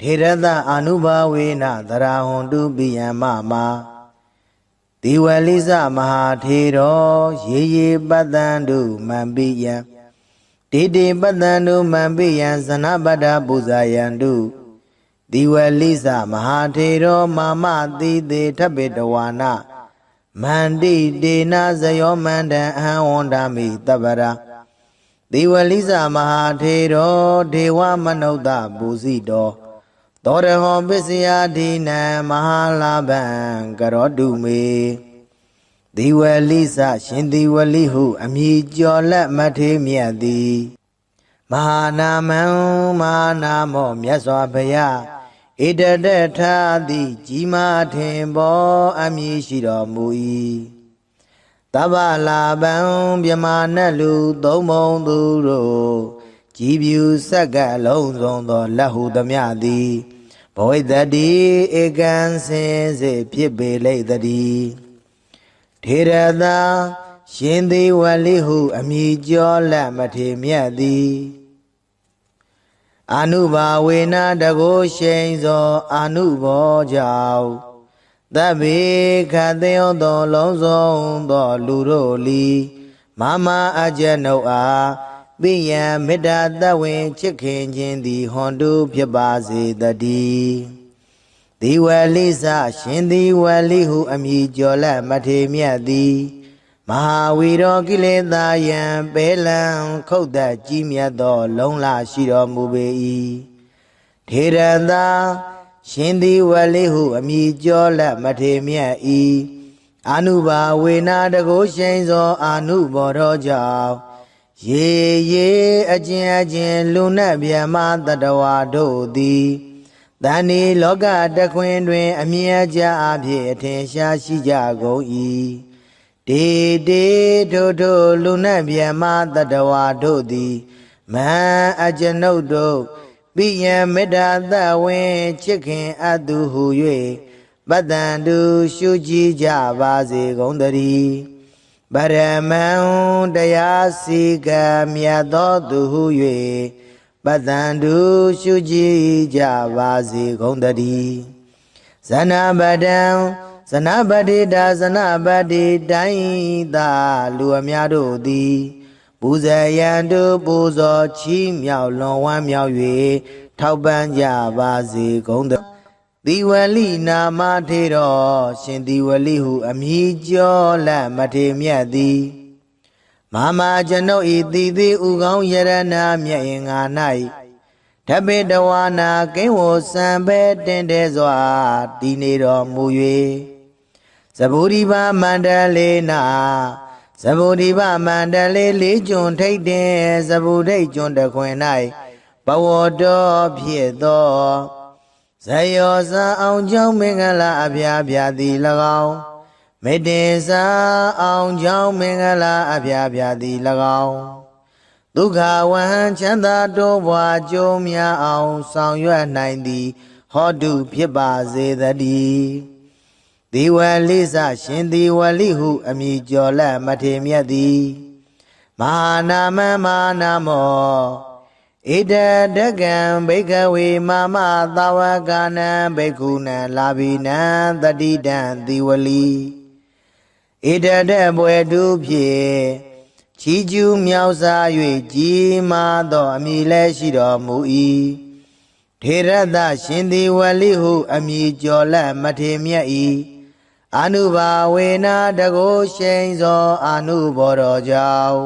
ထေရတအနုဘာဝေနသရာဟွန်တုပိယံမမဒီဝလိစမဟာထေရောရေရေပတ္တံတုမံပိယံတေတေပတ္တံတုမံပိယံဇနပတ္တပူဇာယံတုဒီဝလိစမဟာထေရောမာမတိတေထဗ္ဗေတဝါနမန္တိတေနဇယောမန္တံအဟံဝန္ဒာမိတပ္ပရာဒီဝလိစမဟာထေရောဒေဝမနုဿပူဇိတောသောရဟောပစ္စယဒိနံမဟာလာဘံကရောတုမေဒီဝလိစရှင်ဒီဝလိဟုအမည်ကျော်လက်မထေမြတ်သည်မဟာနာမံမဟာနာမောမြတ်စွာဘုရားဣတတထာတိကြီးမားထင်ပေါ်အမည်ရှိတော်မူ၏တဗ္ဗလာဘံမြမနတ်လူသုံးမုံသူတို့ကြည်ဖြူဆက်ကလုံးစုံသောလက်ဟုသမျှသည်ဘဝိတ္တိဧကံစင်စေဖြစ်ပေလိမ့်တည်းထေရသာရှင်သည်ဝလိဟုအမည်ကျော်လက်မထေမြတ်သည်အနုဘာဝေနတကိုရှိန်သောအနုဘောကြောင့်သဗ္ဗေခသေယောသောလုံးစုံသောလူတို့လီမမအကျွန်ုပ်အားပိယံမေတ္တာတဝင်ချစ်ခင်ခြင်းသည်ဟွန်တုဖြစ်ပါစေတည်းဒီဝလိစရှင်သည်ဝလိဟုအမည်ကျော်လက်မထေမြတ်သည်မဟာဝီရောကိလေသာယံပေလံခုတ်သက်ကြီးမြတ်သောလုံးလရှိတော်မူပေ၏ထေရသာရှင်သည်ဝလိဟုအမည်ကျော်လက်မထေမြတ်၏အနုဘာဝေနတကိုရှိန်သောအနုဘောတော်ကြောင့်ရေရေအကျဉ်အကျဉ်လူနတ်ဗျမတတဝါတို့သည်တဏ္ဍီလောကတခွင်တွင်အမြဲကြအဖြစ်အထင်ရှားရှိကြကုန်၏တေတေထိုထိုလူနတ်ဗျမတတဝါတို့သည် မဟာအကျွန်ုပ်တို့ပိယံမေတ္တာသဝင်းချစ်ခင်အပ်သူဟု၍ပတ္တံတုရှုကြည်ကြပါစေကုန်သတည်းပရမံတရားစီကံမြတ်သောသူဟု၍ပတ္တံတုရှုကြည်ကြပါစေကုန်သတည်းဇနပတံဇနပတိတာဇနပတိတိုင်းသာလူအများတို့သည်ပူဇေယံတုပူဇော်ချီးမြှောက်လွန်ဝမ်းမြောက်၍ထောက်ပံ့ကြပါစေကုန်သသီဝလိနာမထေတော်ရှင်သီဝလိဟုအမည်ကျော်လက်မထေမြတ်သည်မာမကျွန်ုပ်ဤသီသီဥကောင်းယရဏမြတ်င်္ဂါ၌ဓပိတဝါနာကိဝောစံပဲတင်တဲစွာတည်နေတော်မူ၍သဗုဒိဗမန္တလေးနာသဗုဒိဗမန္တလေးလေးကျွန်းထိတ်တင်သဗုဒိတ်ကျွန်းတခွင်၌ဘဝတော်ဖြစ်သောဇယောဇာအောင်ကြောင့်မင်္ဂလာအဖျားဖျားသည်၎င်းမေတ္တေစာအောင်ကြောင့်မင်္ဂလာအဖျားဖျားသည်၎င်းဒုက္ခဝဟံချမ်းသာတိုးပွားကြုံများအောင်ဆောင်ရွက်နိုင်သည်ဟောတုဖြစ်ပါစေတည်းသီဝလိစရှင်သီဝလိဟုအမည်ကျော်လက်မထေမြတ်သည်မဟာနာမမဟာနာမောဣဒတကံဘိကဝေမမသာဝကနံဘိက္ခုနံလာဘိနံတတိတံသီဝလိဣဒတဘွယ်တုဖြင့်ချီးကျူးမြောက်စား၍ကြီးမားသောအမည်လည်းရှိတော်မူ၏ထေရသရှင်သီဝလိဟုအမည်ကျော်လက်မထေမြတ်၏အနုဘာဝေနာတကိုရှိန်သောအနုဘောတော်ကြောင့်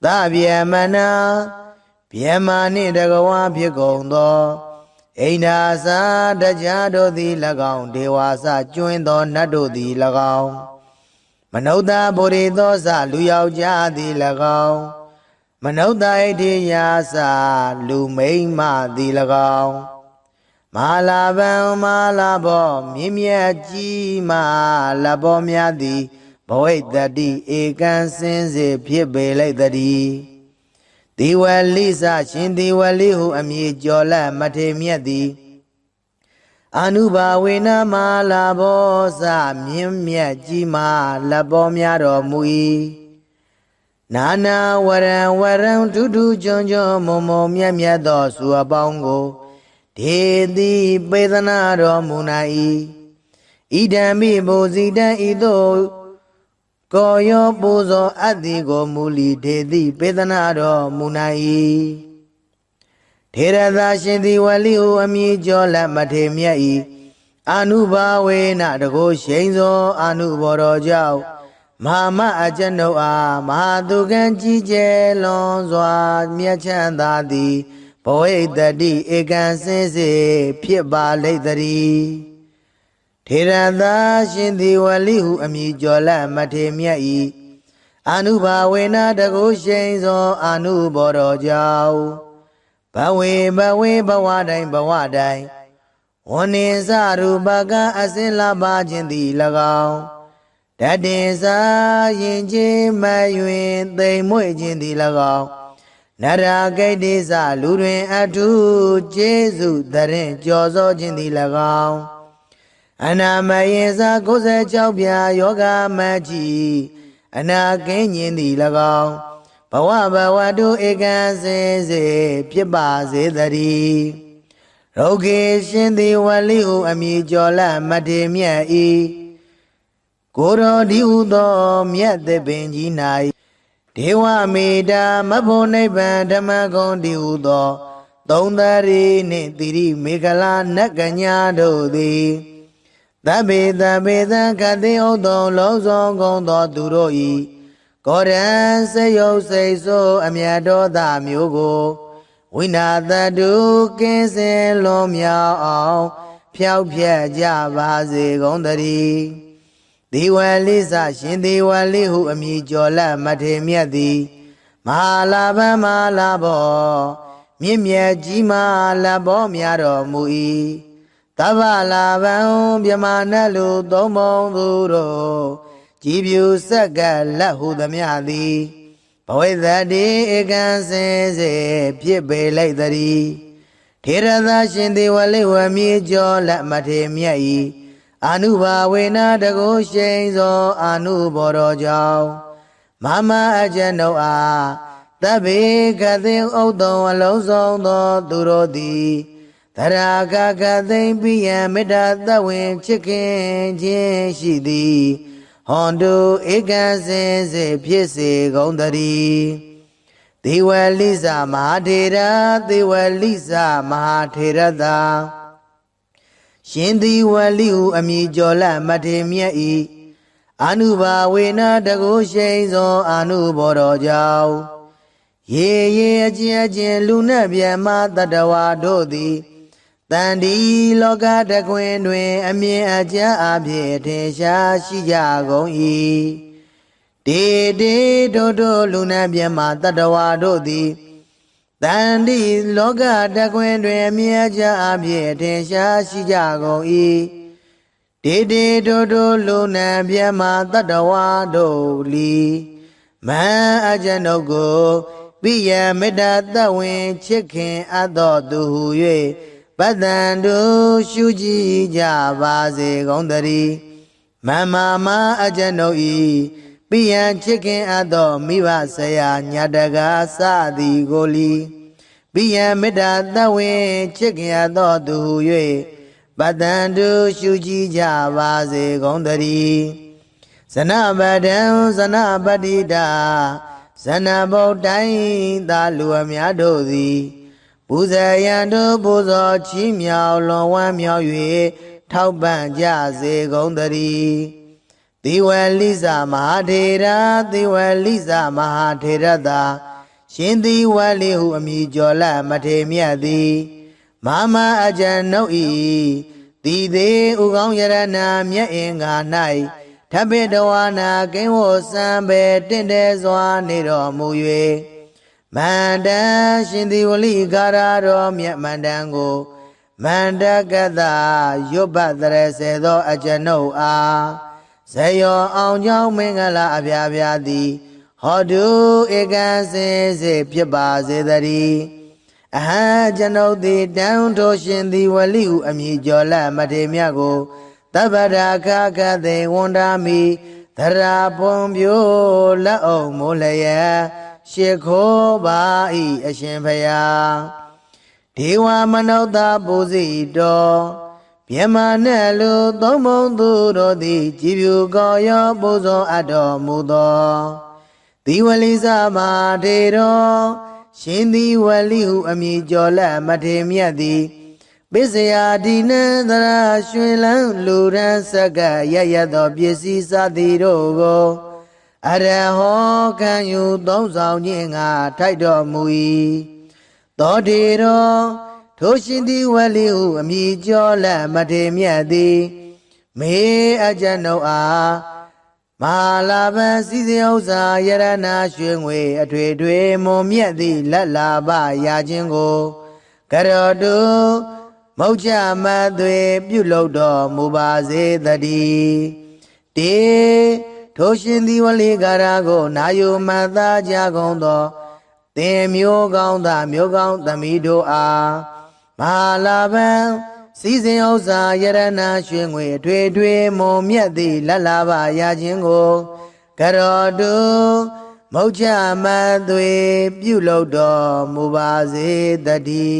သဗျမနာဗျမနှင့်တကဝါဖြစ်ကုန်သောအိန္ဒာစာတရားတို့သည်၎င်းဒေဝါစကျွင်းသောနတ်တို့သည်၎င်းမနုဿဗုရိသောစလူယောက်ျားသည်၎င်းမနုဿဣတိယာစလူမိန်းမသည်၎င်းမဟာလာဗံမဟာလာဘောမြင့်မြတ်ကြီးမလဘောများသည်ဘဝိတ္တိဧကံစင်စေဖြစ်ပေလိုက်တည်းသီဝလိစရှင်သီဝလိဟုအမည်ကျော်လက်မထေမြတ်သည်အနုဘာဝေနမလာဘောစမြင့်မြတ်ကြီးမာလက်ပေါ်များတော်မူ၏နာနာဝရံဝရံထူးထူးကျွန်းကျွန်းမုံမုံမြတ်မြတ်သောစုအပေါင်းကိုဒေတိပေသနာတော်မူနိုင်၏ဣဒံမိဘုဇိတံဤသို့ကိုယောပူဇော်အပ်သည်ကိုမူလီဒေတိပေသနာတော်မူနိုင်၏ထေရသာရှင်သီဝလိဟုအမည်ကျော်လက်မထေမြတ်၏အနုဘာဝေနတကိုရှိန်သောအနုဘောတော်ကြောင့်မဟာမအကျွန်ုပ်အားမဟာသူကံကြီးကျယ်လွန်စွာမြတ်ချမ်းသာသည်ဘဝိတ္တိဧကံစင်စေဖြစ်ပါလိမ့်တည်းထေရသာရှင်သီဝလိဟုအမည်ကျော်လက်မထေမြတ်၏အနုဘာဝေနတကိုရှိန်သောအနုဘောတော်ကြောင့်ဘဝေဘဝတိုင်းဘဝတိုင်းဝနိစရူပကအစင်လာပါခြင်းသည်၎င်းတတင်စာရင်ချင်းမယွင်သိမ်မွေ့ခြင်းသည်၎င်းနရဂိတိစလူတွင်အထုကျေစုတရင်ကြော်စောခြင်းသည်၎င်းအနာမယင်စာ96ပြာယောဂမကြီးအနာကင်းခြင်းသည်၎င်းဘဝတုဧကံစင်စေဖြစ်ပါစေတည်းရောဂေရှင်သီဝလိဟုအမည်ကျော်လက်မထေမြတ်၏ကိုရောဒီဟုသောမြတ်သစ်ပင်ကြီး၌ဒေဝမေတာမဖို့နိဗ္ဗာန်ဓမ္မဂုံဒီဟုသောသုံးသရီနှင့်သီရိမေခလာနတ်ကညာတို့သည်သဗ္ဗေသခတိဥဒ္ဓံလုံးစုံကုန်သောသူတို့၏ကောရံစေယုတ်စိတ်ဆိုးအမြတ်တော်သားမျိုးကိုဝိနာတတုကင်းစင်လွန်မြောက်အောင်ဖြောက်ဖြက်ကြပါစေကုန်သတည်းသီဝလိစရှင်သီဝလိဟုအမည်ကျော်လက်မထေမြတ်သည်မဟာလာဗံမဟာလာဘောမြင့်မြတ်ကြီးမာလက်ဘောများတော်မူ၏သဗ္ဗလာဗံမြမနတ်လူသုံးပုံသူတို့ကြည်ပြူဆက်ကလက်ဟုသမျှသည်ဘ ဝိသတိဧကံစင်စေဖြစ်ပေလိုက်တည်းထေရသာရှင်သည်ဝလိဝမြေကျော်လက်မထေမြတ်ဤအာနုဘာဝေနတကုရှိန်သောအာနုဘောတော်ကြောင့်မမအကျဉ်ုပ်အားတဗ္ဗေကသိဥဒ္ဒံအလုံးစုံသောသူတို့သည်သရာကကသိမ့်ပိယံမေတ္တာသဝင်ချစ်ခင်ခြင်းရှိသည်ဟွန်တုဧကံစင်စေဖြစ်စေကုန်တည်းဒေဝလိစမဟာထေရဒေဝလိစမဟာထေရသာရှင်သည်ဝလိဟုအမည်ကျော်လမထေမြတ်ဤအာနုဘာဝေနတကုရှိန်သောအာနုဘောတော်ကြောင့်ရေရေအကျဉ်လူနှင့်ဗျမတတဝါတို့သည်တန်ဒီလောကတခွင်တွင်အမြင်အကျဉ်အဖြစ်ထင်ရှားရှိကြကုန်၏တေတေတို့လူနှင့်ဗျမတတဝါတို့သည်တန်ဒီလောကတခွင်တွင်အမြင်အကျဉ်အဖြစ်ထင်ရှားရှိကြကုန်၏တေတေတို့လူနှင့်ဗျမတတဝါတို့လီမံအကျဉ်ုပ်ကိုပိယမေတ္တာသဝင်ချစ်ခင်အပ်တော်သူဟု၍ပတ္တန်တို့ရှုကြည်ကြပါစေကုန်တည်းမမမအကျဉ်ုပ်ဤပိယချစ်ခင်အပ်တော်မိဘဆရာညာတကားစသည်ကိုလီပိယမေတ္တာသဝင်ချစ်ခင်အပ်တော်သူဟု၍ပတ္တန်တို့ရှုကြည်ကြပါစေကုန်တည်းဇနပဒံဇနပတိတာဇနဗုဒ္ဓိုင်းသာလူအများတို့သည်ပူဇေယံတို့ပူဇော်ချီးမြှောက်လွန်ဝမ်းမြောက်၍ထောက်ပံ့ကြစေကုန်တည်းသေဝလိစမဟာထေရသေဝလိစမဟာထေရသာရှင်သည်ဝလိဟုအမည်ကျော်လမထေမြတ်သည်မမအကျဉ်ုပ်ဤတိသေးဥကောင်းယရဏမြတ်အင်္ဂါ၌ထပိတဝါနာကိဝောစံပေတင့်တယ်စွာနေတော်မူ၍မန္တန်ရှင်သည်ဝလိကာရတော်မြတ်မန္တန်ကိုမန္တကတရွတ်ပတ်တရစေသောအကျဉ်ုပ်အားဇယောအောင်ကြောင့်မင်္ဂလာအပြားပြားသည်ဟောတုဧကံစင်စေဖြစ်ပါစေတည်းအဟံကျွန်ုပ်သည်တန်ထိုရှင်သည်ဝလိဟုအမည်ကျော်လမထေမြတ်ကိုတပ္ပရာခခသေဝန္ဒာမိသရာပွန်ပြိုလက်အောင်မိုးလျက်ရှ िख ိုးပါဤအရှင်ဖယားဒေဝမနုဿပူဇိတောမြမနဲ့လူသုံးဘုံသူတို့သည်ကြည်ဖြူကောရောပူဇော်အပ်တော်မူသောသီဝလိစမထေရောရှင်သည်ဝလိဟုအမည်ကျော်လက်မထေမြတ်သည်ပိစယာဒီနံသရာရွှင်လန်းလူရန်စကရရသောပစ္စည်းစသည်တို့ကိုအရဟောခံယူသုံးဆောင်ခြင်းငါထိုက်တော်မူ၏သောတေရောထိုရှင်သည်ဝလိဟုအမည်ကျော်လက်မထေမြတ်သည်မေအကျဉ်ုပ်အားမဟာလာဘံစည်းစိမ်ဥစ္စာယရနာရွှေငွေအထွေထွေမွန်မြတ်သည့်လက်လာပရာခြင်းကိုကရောတုမௌချမသွေပြုလုပ်တော်မူပါစေတည်းတေထိုရှင်သည်ဝလိကာရကိုနာယုမသာကြကုန်သောသင်မျိုးကောင်းသားမျိုးကောင်းသမီးတို့အားမဟာလာဘံစည်းစိမ်ဥစ္စာယရနာရွှေငွေအထွေထွေမွန်မြတ်သည့်လက်လာပရခြင်းကိုကရောတုမௌချမသွေပြုလုပ်တော်မူပါစေတည်း